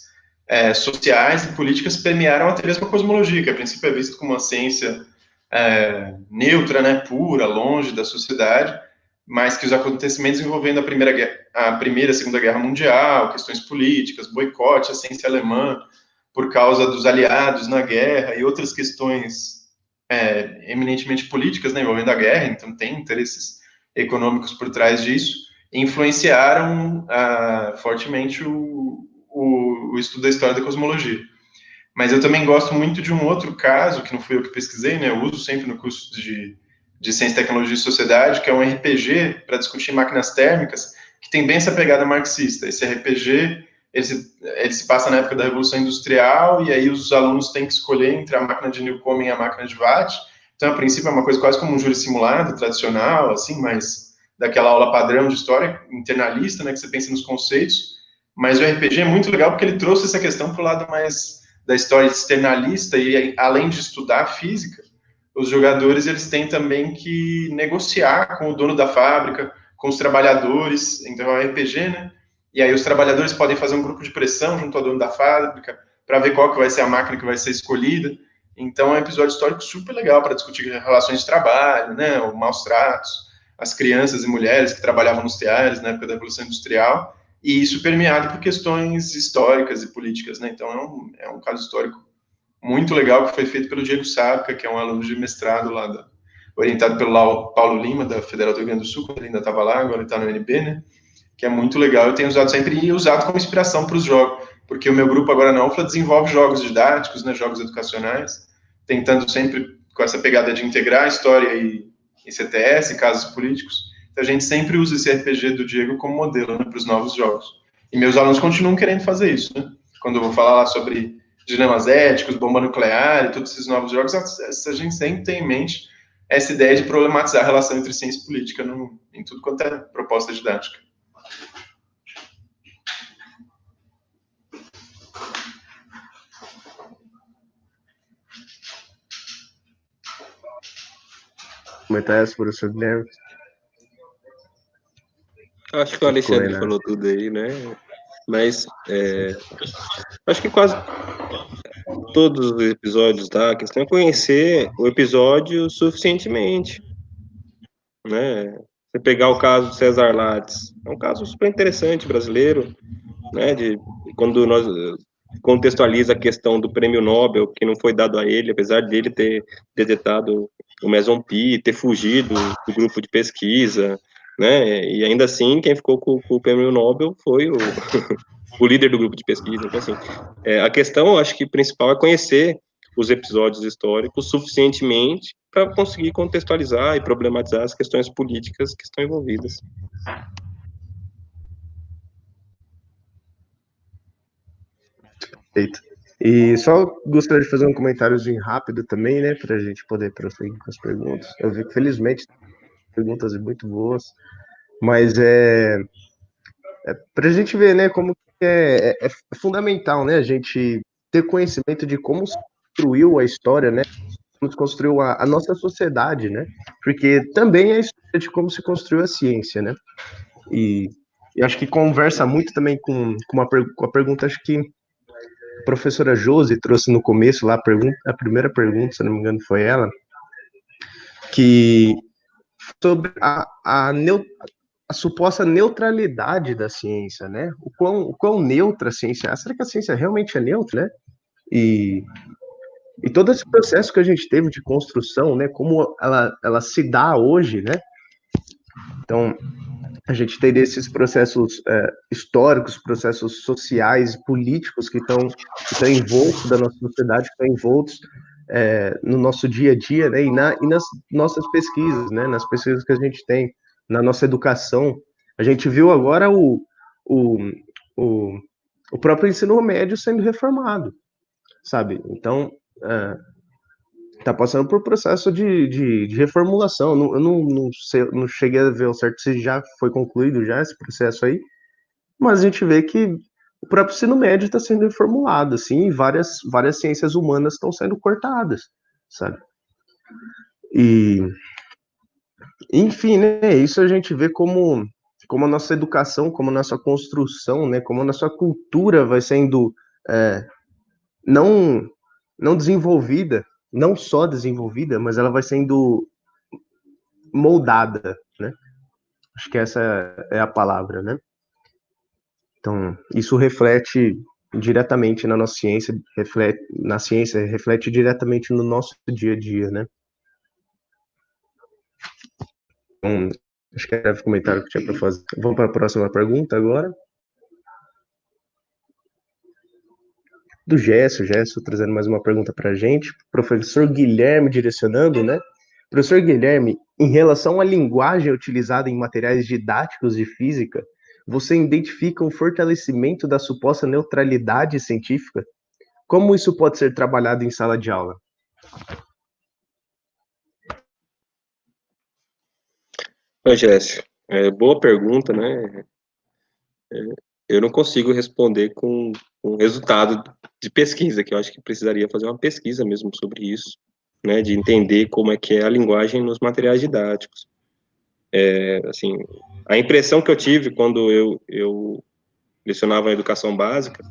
sociais e políticas permearam até mesmo a cosmologia, que a princípio é vista como uma ciência neutra, né, pura, longe da sociedade, mas que os acontecimentos envolvendo a Primeira e Segunda Guerra Mundial, questões políticas, boicote à ciência alemã por causa dos aliados na guerra e outras questões eminentemente políticas, né, envolvendo a guerra, então tem interesses econômicos por trás disso, influenciaram fortemente o estudo da história da cosmologia. Mas eu também gosto muito de um outro caso, que não fui eu que pesquisei, né? Eu uso sempre no curso de Ciência, Tecnologia e Sociedade, que é um RPG para discutir máquinas térmicas, que tem bem essa pegada marxista. Esse RPG, ele se passa na época da Revolução Industrial, e aí os alunos têm que escolher entre a máquina de Newcomen e a máquina de Watt. Então, a princípio, é uma coisa quase como um júri simulado, tradicional, assim, mas daquela aula padrão de história internalista, né, que você pensa nos conceitos. Mas o RPG é muito legal porque ele trouxe essa questão para o lado mais da história externalista, e além de estudar física, os jogadores eles têm também que negociar com o dono da fábrica, com os trabalhadores, então é um RPG, né? E aí os trabalhadores podem fazer um grupo de pressão junto ao dono da fábrica para ver qual que vai ser a máquina que vai ser escolhida. Então é um episódio histórico super legal para discutir relações de trabalho, né? Os maus tratos, as crianças e mulheres que trabalhavam nos teares na época da Revolução Industrial, e isso permeado por questões históricas e políticas, né? Então é um caso histórico muito legal que foi feito pelo Diego Sábica, que é um aluno de mestrado orientado pelo Paulo Lima, da Federal do Rio Grande do Sul, quando ele ainda estava lá, agora ele está no UNB, né? Que é muito legal, eu tenho usado sempre e usado como inspiração para os jogos, porque o meu grupo agora na UFLA desenvolve jogos didáticos, né, jogos educacionais, tentando sempre com essa pegada de integrar história e CTS, casos políticos. Então a gente sempre usa esse RPG do Diego como modelo, né, para os novos jogos. E meus alunos continuam querendo fazer isso, né? Quando eu vou falar lá sobre dilemas éticos, bomba nuclear e todos esses novos jogos, a gente sempre tem em mente essa ideia de problematizar a relação entre ciência e política em tudo quanto é proposta didática. Comentar essa, professor Guilherme? Acho que o Alexandre falou tudo aí, né? Mas acho que quase todos os episódios, tá? A questão é conhecer o episódio suficientemente, né? Você pegar o caso do César Lattes, é um caso super interessante brasileiro, né? Quando nós contextualiza a questão do prêmio Nobel, que não foi dado a ele, apesar dele ter detectado o meson pi, ter fugido do grupo de pesquisa, né? E ainda assim, quem ficou com o prêmio Nobel foi o líder do grupo de pesquisa. Então, assim, a questão, acho que principal é conhecer os episódios históricos suficientemente para conseguir contextualizar e problematizar as questões políticas que estão envolvidas. Perfeito. E só gostaria de fazer um comentáriozinho rápido também, né, para a gente poder prosseguir com as perguntas. Eu vi que, felizmente, perguntas muito boas, mas para a gente ver, né, como que é fundamental, né, a gente ter conhecimento de como se construiu a história, né, como se construiu a nossa sociedade, né, porque também é a história de como se construiu a ciência, né, e acho que conversa muito também com a pergunta, acho que a professora Josi trouxe no começo lá a primeira pergunta, se não me engano, foi ela, que sobre a suposta neutralidade da ciência, né? O quão neutra a ciência é. Será que a ciência realmente é neutra, né? E todo esse processo que a gente teve de construção, né? Como ela se dá hoje, né? Então, a gente teria esses processos históricos, processos sociais e políticos que estão envoltos da nossa sociedade, que estão envoltos no nosso dia a dia, né, e nas nossas pesquisas, né, nas pesquisas que a gente tem, na nossa educação. A gente viu agora o próprio ensino médio sendo reformado, sabe? Então, está passando por processo de reformulação. Eu não sei, não cheguei a ver o certo se já foi concluído já esse processo aí, mas a gente vê que o próprio ensino médio está sendo reformulado, assim, e várias ciências humanas estão sendo cortadas, sabe? E, enfim, né, isso a gente vê como a nossa educação, como a nossa construção, né, como a nossa cultura vai sendo não, não desenvolvida, não só desenvolvida, mas ela vai sendo moldada, né? Acho que essa é a palavra, né? Então, isso reflete diretamente na nossa ciência, reflete diretamente no nosso dia a dia, né? Então, acho que era o comentário que tinha para fazer. Vamos para a próxima pergunta agora. Do Gesso trazendo mais uma pergunta para a gente. Professor Guilherme direcionando, né? Professor Guilherme, em relação à linguagem utilizada em materiais didáticos de física, você identifica um fortalecimento da suposta neutralidade científica? Como isso pode ser trabalhado em sala de aula? Oi, Jéssica. Boa pergunta, né? Eu não consigo responder com resultado de pesquisa, que eu acho que precisaria fazer uma pesquisa mesmo sobre isso, né? De entender como é que é a linguagem nos materiais didáticos. Assim, a impressão que eu tive quando eu lecionava a educação básica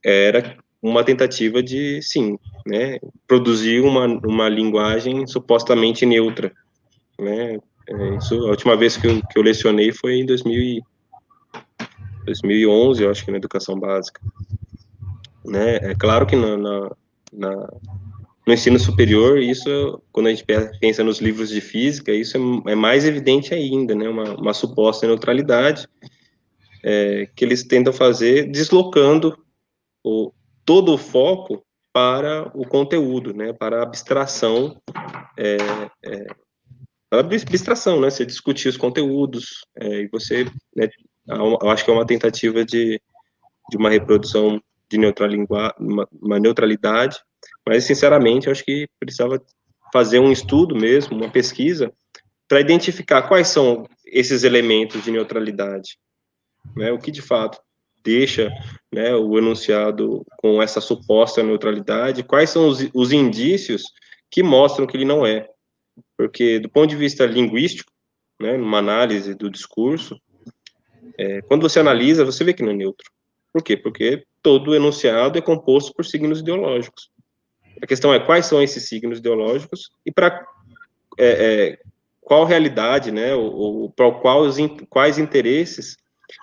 era uma tentativa de, sim, né? Produzir uma linguagem supostamente neutra, né? Isso, a última vez que eu lecionei foi em 2011, eu acho que na educação básica, né? É claro que no ensino superior, isso, quando a gente pensa nos livros de física, isso é mais evidente ainda, né? Uma suposta neutralidade que eles tentam fazer, deslocando todo o foco para o conteúdo, né? Para a abstração, né? Você discutir os conteúdos, e você, né? Eu acho que é uma tentativa de uma reprodução de uma neutralidade, mas, sinceramente, eu acho que precisava fazer um estudo mesmo, uma pesquisa, para identificar quais são esses elementos de neutralidade, né? O que, de fato, deixa, né, o enunciado com essa suposta neutralidade, quais são os indícios que mostram que ele não é. Porque, do ponto de vista linguístico, né, numa análise do discurso, quando você analisa, você vê que não é neutro. Por quê? Porque todo enunciado é composto por signos ideológicos. A questão é quais são esses signos ideológicos e para qual realidade, né, ou para quais interesses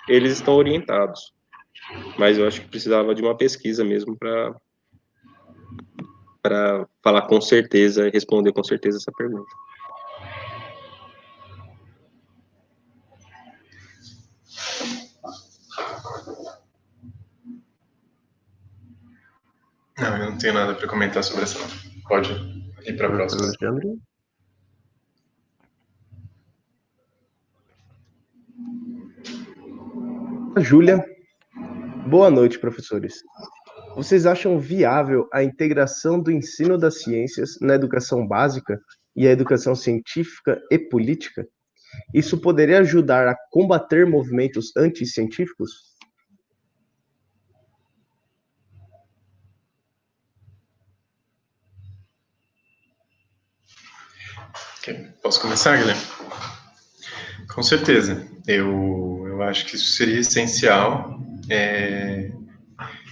eles estão orientados. Mas eu acho que precisava de uma pesquisa mesmo para falar com certeza e responder com certeza essa pergunta. Não, eu não tenho nada para comentar sobre essa. Pode ir para a próxima. Júlia, boa noite, professores. Vocês acham viável a integração do ensino das ciências na educação básica e a educação científica e política? Isso poderia ajudar a combater movimentos anticientíficos? Posso começar, Guilherme? Com certeza. Eu acho que isso seria essencial.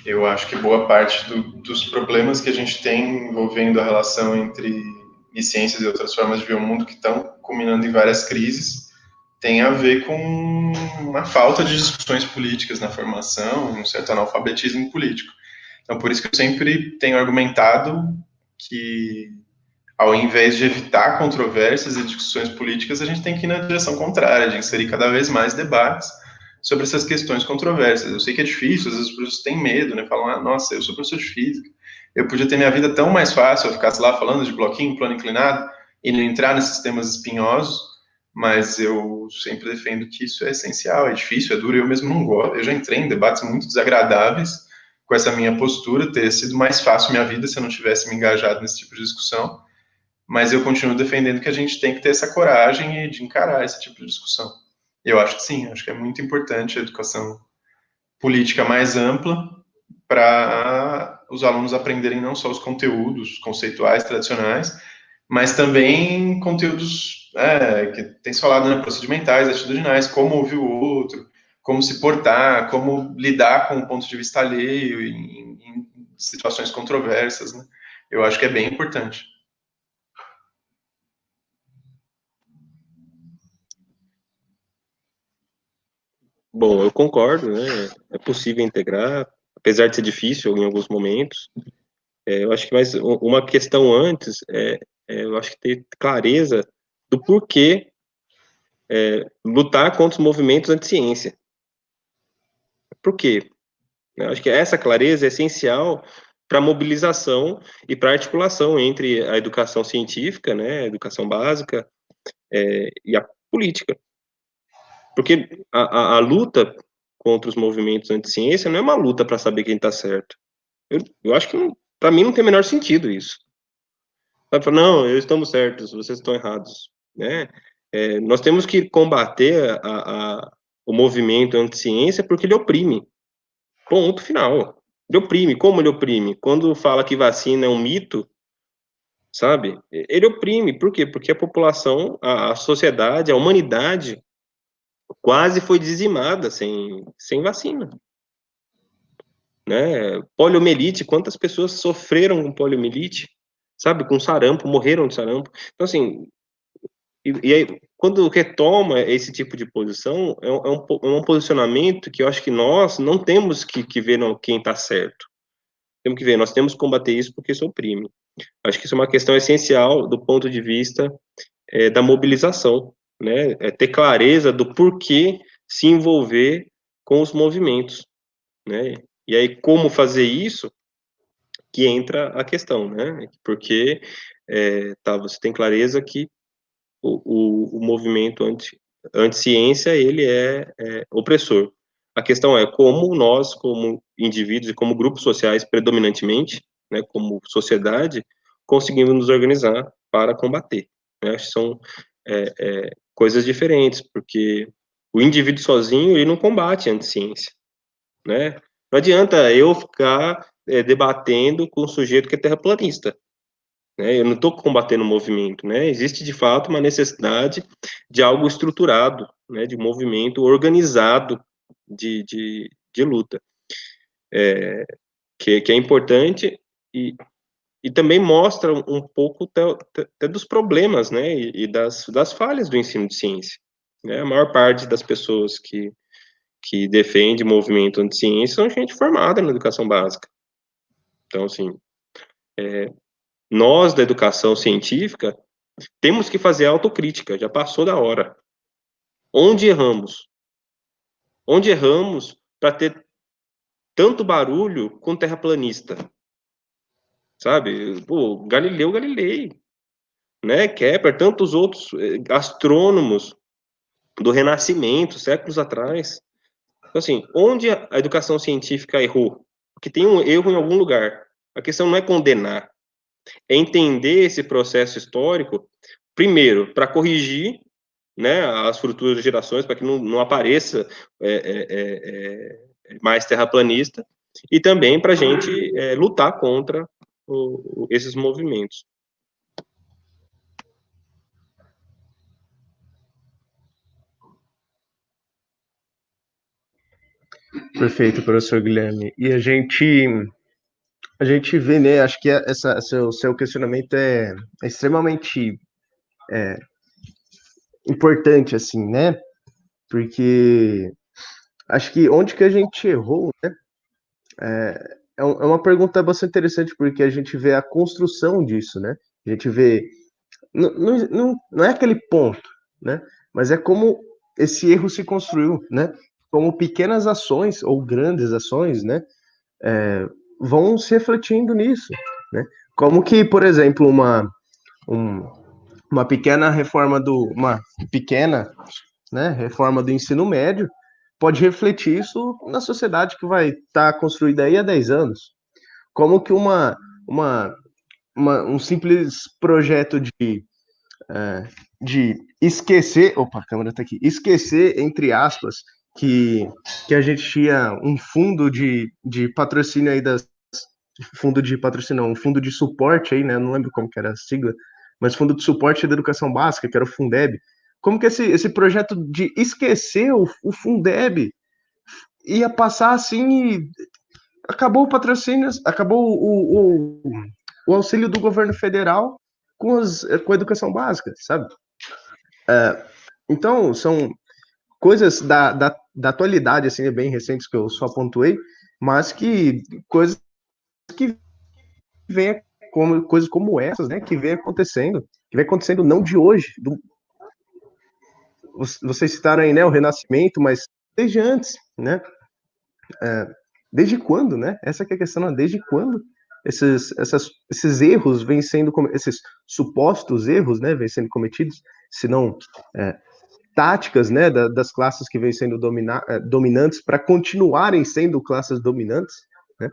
Eu acho que boa parte dos problemas que a gente tem envolvendo a relação entre ciências e outras formas de ver o mundo, que estão culminando em várias crises, tem a ver com uma falta de discussões políticas na formação, um certo analfabetismo político. Então, por isso que eu sempre tenho argumentado que, ao invés de evitar controvérsias e discussões políticas, a gente tem que ir na direção contrária, de inserir cada vez mais debates sobre essas questões controversas. Eu sei que é difícil, às vezes os professores têm medo, né? Falam, nossa, eu sou professor de física, eu podia ter minha vida tão mais fácil, eu ficasse lá falando de bloquinho, plano inclinado, e não entrar nesses temas espinhosos, mas eu sempre defendo que isso é essencial, é difícil, é duro, eu mesmo não gosto, eu já entrei em debates muito desagradáveis com essa minha postura, teria sido mais fácil minha vida se eu não tivesse me engajado nesse tipo de discussão, mas eu continuo defendendo que a gente tem que ter essa coragem de encarar esse tipo de discussão. Eu acho que sim, acho que é muito importante a educação política mais ampla para os alunos aprenderem não só os conteúdos conceituais tradicionais, mas também conteúdos que tem se falado, né, procedimentais, atitudinais, como ouvir o outro, como se portar, como lidar com o ponto de vista alheio em situações controversas, né? Eu acho que é bem importante. Bom, eu concordo, né? É possível integrar, apesar de ser difícil em alguns momentos. Eu acho que mais uma questão antes eu acho que ter clareza do porquê lutar contra os movimentos anti-ciência. Por quê? Eu acho que essa clareza é essencial para a mobilização e para a articulação entre a educação científica, né, a educação básica, e a política. Porque a luta contra os movimentos anti-ciência não é uma luta para saber quem está certo. Eu acho que, para mim, não tem o menor sentido isso. Não, eu estamos certos, vocês estão errados. Né? Nós temos que combater o movimento anti-ciência porque ele oprime. Ponto final. Ele oprime. Como ele oprime? Quando fala que vacina é um mito, sabe? Ele oprime. Por quê? Porque a população, a sociedade, a humanidade quase foi dizimada sem vacina. Né? Poliomielite, quantas pessoas sofreram com poliomielite? Sabe? Com sarampo, morreram de sarampo. Então, assim, e aí, quando retoma esse tipo de posição, é um posicionamento que eu acho que nós não temos que ver quem está certo. Temos que ver, nós temos que combater isso porque isso oprime. Acho que isso é uma questão essencial do ponto de vista da mobilização, né? Ter clareza do porquê se envolver com os movimentos, né? E aí, como fazer isso, que entra a questão, né? Porque você tem clareza que o movimento anti-ciência, ele é opressor. A questão é como nós, como indivíduos e como grupos sociais predominantemente, né, como sociedade, conseguimos nos organizar para combater. Né? Acho que são coisas diferentes, porque o indivíduo sozinho, ele não combate a anti-ciência. Né? Não adianta eu ficar debatendo com um sujeito que é terraplanista. Eu não estou combatendo o movimento, né? Existe, de fato, uma necessidade de algo estruturado, né? De um movimento organizado de luta, que é importante e também mostra um pouco até dos problemas, né? E das falhas do ensino de ciência. Né? A maior parte das pessoas que defende o movimento anti-ciência são gente formada na educação básica. Então, assim, nós da educação científica temos que fazer autocrítica, já passou da hora. Onde erramos? Onde erramos para ter tanto barulho com terraplanista? Sabe? Pô, Galileu Galilei, né? Kepler, tantos outros astrônomos do Renascimento, séculos atrás. Então, assim, onde a educação científica errou? Porque tem um erro em algum lugar. A questão não é condenar, é entender esse processo histórico, primeiro, para corrigir, né, as futuras gerações, para que não apareça mais terraplanista, e também para a gente lutar contra esses movimentos. Perfeito, professor Guilherme. E a gente vê, né, acho que seu questionamento é extremamente importante, assim, né? Porque acho que onde que a gente errou, né? É uma pergunta bastante interessante, porque a gente vê a construção disso, né? A gente vê. Não é aquele ponto, né? Mas é como esse erro se construiu, né? Como pequenas ações ou grandes ações, né? Vão se refletindo nisso, né? Como que, por exemplo, uma pequena reforma né, reforma do ensino médio pode refletir isso na sociedade que vai estar construída aí há 10 anos. Como que um simples projeto de esquecer, opa, a câmera está aqui, esquecer, entre aspas, que a gente tinha um fundo de patrocínio aí fundo de patrocínio, não, um fundo de suporte aí, né? Não lembro como que era a sigla, mas fundo de suporte da educação básica, que era o Fundeb. Como que esse projeto de esquecer o Fundeb ia passar assim e acabou o patrocínio, acabou o auxílio do governo federal com a educação básica, sabe? Então, são coisas da atualidade, assim, bem recentes que eu só pontuei, mas que coisas que vem coisas como essas, né, que vem acontecendo não de hoje. Vocês citaram aí, né, o Renascimento, mas desde antes, né? Desde quando, né? Essa que é a questão, né? Desde quando esses erros vêm sendo, esses supostos erros, né, vêm sendo cometidos, se não táticas, né, das classes que vêm sendo dominantes para continuarem sendo classes dominantes, né?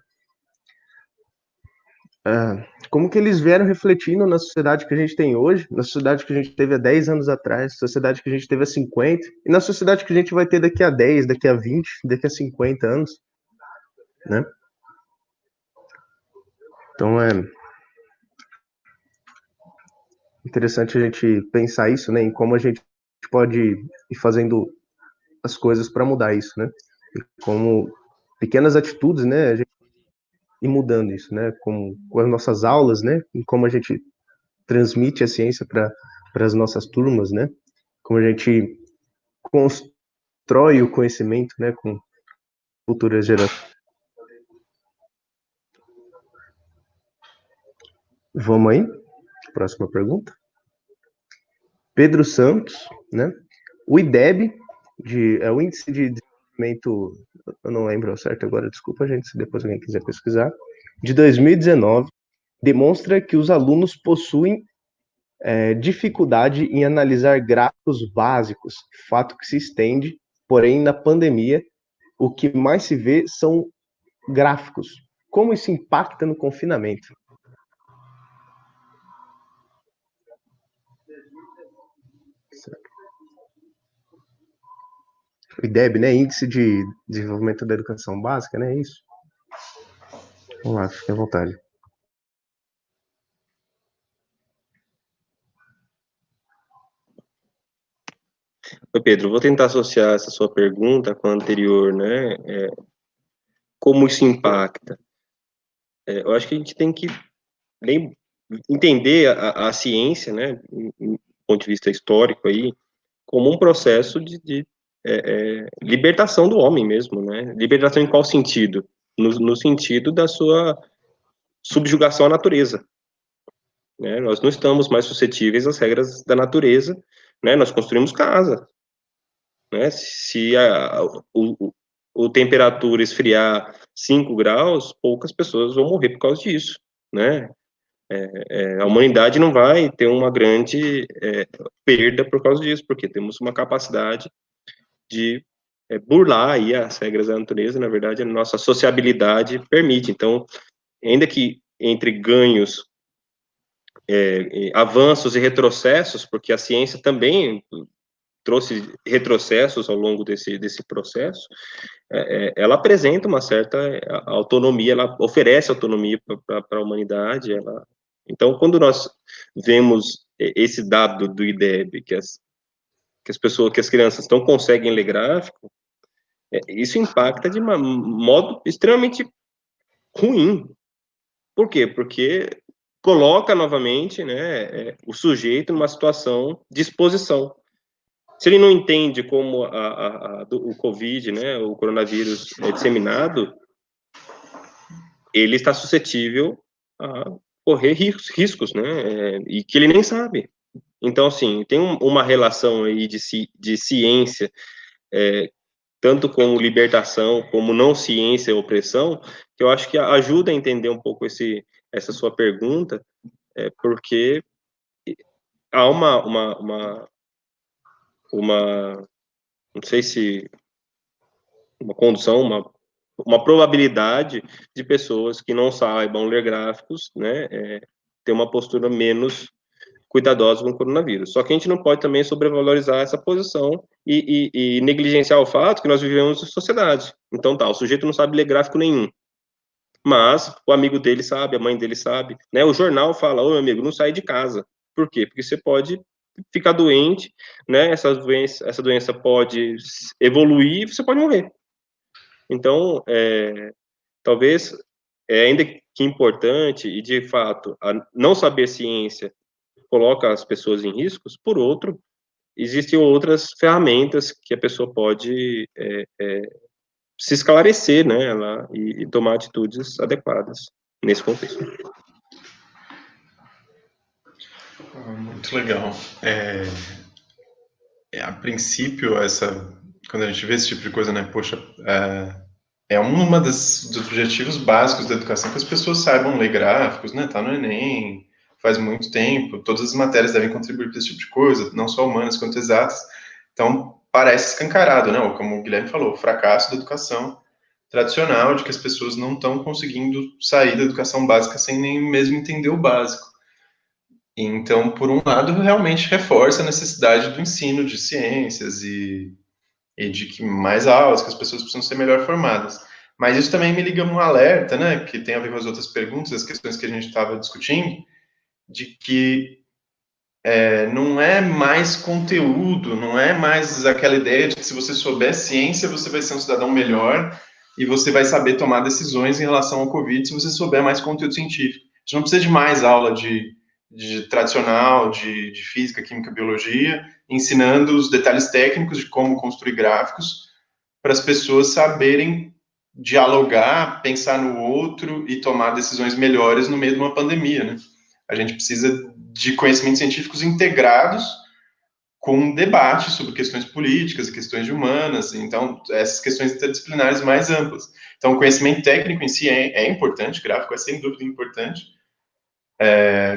Como que eles vieram refletindo na sociedade que a gente tem hoje, na sociedade que a gente teve há 10 anos atrás, na sociedade que a gente teve há 50, e na sociedade que a gente vai ter daqui a 10, daqui a 20, daqui a 50 anos, né? Então é interessante a gente pensar isso, né, em como a gente pode ir fazendo as coisas para mudar isso, né? E como pequenas atitudes, né, a gente ir mudando isso, né? Com as nossas aulas, né? Em como a gente transmite a ciência para as nossas turmas, né? Como a gente constrói o conhecimento, né? Com futuras gerações. Vamos aí? Próxima pergunta. Pedro Santos, né? O IDEB, é o Índice de Desenvolvimento, eu não lembro certo agora, desculpa, gente, se depois alguém quiser pesquisar, de 2019, demonstra que os alunos possuem dificuldade em analisar gráficos básicos, fato que se estende, porém, na pandemia, o que mais se vê são gráficos. Como isso impacta no confinamento? O IDEB, né? Índice de Desenvolvimento da Educação Básica, né? Isso. Vamos lá, fique à vontade. Pedro, vou tentar associar essa sua pergunta com a anterior, né? Como isso impacta? Eu acho que a gente tem que entender a ciência, né, do ponto de vista histórico aí, como um processo de libertação do homem mesmo, né? Libertação em qual sentido? No sentido da sua subjugação à natureza, né? Nós não estamos mais suscetíveis às regras da natureza, né? Nós construímos casa, né? Se o temperatura esfriar 5 graus, poucas pessoas vão morrer por causa disso, né? A humanidade não vai ter uma grande perda por causa disso, porque temos uma capacidade de burlar aí as regras da natureza. Na verdade, a nossa sociabilidade permite. Então, ainda que entre ganhos, avanços e retrocessos, porque a ciência também trouxe retrocessos ao longo desse processo, ela apresenta uma certa autonomia, ela oferece autonomia para a humanidade. Então, quando nós vemos esse dado do IDEB, que as crianças não conseguem ler gráfico, isso impacta de um modo extremamente ruim. Por quê? Porque coloca novamente, né, o sujeito numa situação de exposição. Se ele não entende como o Covid, né, o coronavírus é disseminado, ele está suscetível a correr riscos, né, e que ele nem sabe. Então, assim, tem uma relação aí de ciência, tanto como libertação, como não ciência e opressão, que eu acho que ajuda a entender um pouco essa sua pergunta, porque há não sei se uma condução, uma probabilidade de pessoas que não saibam ler gráficos, né, ter uma postura menos cuidadosos com o coronavírus. Só que a gente não pode também sobrevalorizar essa posição e negligenciar o fato que nós vivemos em sociedade. Então tá, o sujeito não sabe ler gráfico nenhum, mas o amigo dele sabe, a mãe dele sabe, né? O jornal fala, ô meu amigo, não sai de casa. Por quê? Porque você pode ficar doente, né? Essa doença pode evoluir e você pode morrer. Então, talvez, ainda que importante, e de fato, não saber ciência coloca as pessoas em riscos, por outro, existem outras ferramentas que a pessoa pode se esclarecer, né, e tomar atitudes adequadas nesse contexto. Muito legal. A princípio, quando a gente vê esse tipo de coisa, né, poxa, uma dos objetivos básicos da educação que as pessoas saibam ler gráficos, né, tá no Enem, faz muito tempo, todas as matérias devem contribuir para esse tipo de coisa, não só humanas quanto exatas. Então, parece escancarado, né, ou como o Guilherme falou, o fracasso da educação tradicional, de que as pessoas não estão conseguindo sair da educação básica sem nem mesmo entender o básico. Então, por um lado, realmente reforça a necessidade do ensino de ciências e de que mais aulas, que as pessoas precisam ser melhor formadas. Mas isso também me liga um alerta, né, que tem a ver com as outras perguntas, as questões que a gente estava discutindo, de que não é mais conteúdo, não é mais aquela ideia de que se você souber ciência, você vai ser um cidadão melhor e você vai saber tomar decisões em relação ao Covid se você souber mais conteúdo científico. A gente não precisa de mais aula de tradicional, de física, química, biologia, ensinando os detalhes técnicos de como construir gráficos para as pessoas saberem dialogar, pensar no outro e tomar decisões melhores no meio de uma pandemia, né? A gente precisa de conhecimentos científicos integrados com um debate sobre questões políticas, questões humanas, então essas questões interdisciplinares mais amplas. Então, o conhecimento técnico em si é importante, gráfico é sem dúvida importante,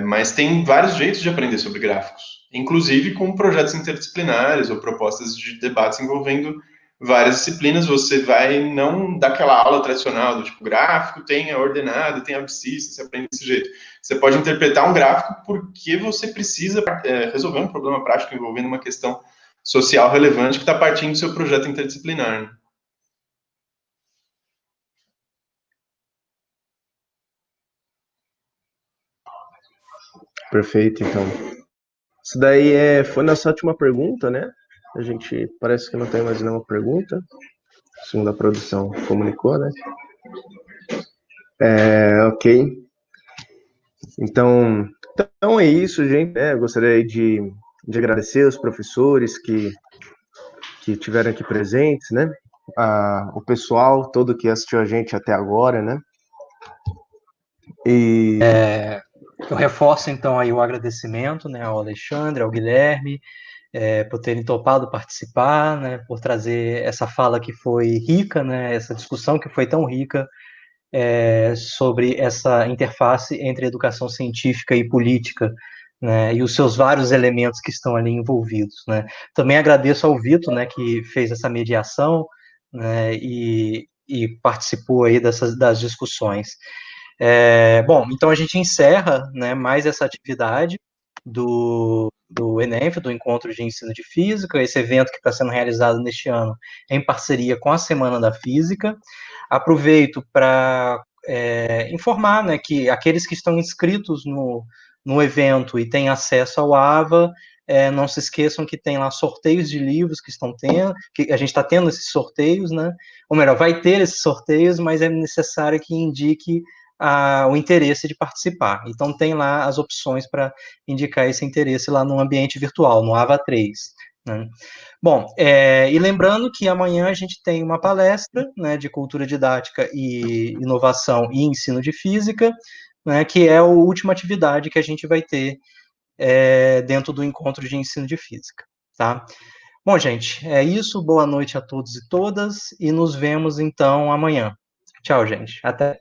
mas tem vários jeitos de aprender sobre gráficos, inclusive com projetos interdisciplinares ou propostas de debates envolvendo várias disciplinas. Você vai não daquela aula tradicional do tipo gráfico, tem a ordenada, tem a abscissa, você aprende desse jeito. Você pode interpretar um gráfico porque você precisa resolver um problema prático envolvendo uma questão social relevante que está partindo do seu projeto interdisciplinar, né? Perfeito, então. Isso daí foi nossa última pergunta, né? A gente parece que não tem mais nenhuma pergunta, segundo a produção comunicou, né? Ok. Então é isso, gente. Eu gostaria de agradecer os professores que tiveram aqui presentes, né? O pessoal todo que assistiu a gente até agora, né? E eu reforço então aí o agradecimento, né, ao Alexandre, ao Guilherme, por terem topado participar, né, por trazer essa fala que foi rica, né, essa discussão que foi tão rica sobre essa interface entre educação científica e política, né, e os seus vários elementos que estão ali envolvidos, né. Também agradeço ao Vitor, né, que fez essa mediação, né, e participou aí das discussões. Bom, então a gente encerra, né, mais essa atividade do ENEF, do Encontro de Ensino de Física, esse evento que está sendo realizado neste ano em parceria com a Semana da Física. Aproveito para informar, né, que aqueles que estão inscritos no evento e têm acesso ao AVA, não se esqueçam que tem lá sorteios de livros que estão tendo, que a gente está tendo esses sorteios, né, ou melhor, vai ter esses sorteios, mas é necessário que indique o interesse de participar. Então, tem lá as opções para indicar esse interesse lá no ambiente virtual, no AVA 3. Né? Bom, e lembrando que amanhã a gente tem uma palestra, né, de cultura didática e inovação e ensino de física, né, que é a última atividade que a gente vai ter dentro do encontro de ensino de física. Tá? Bom, gente, é isso. Boa noite a todos e todas, e nos vemos então amanhã. Tchau, gente. Até.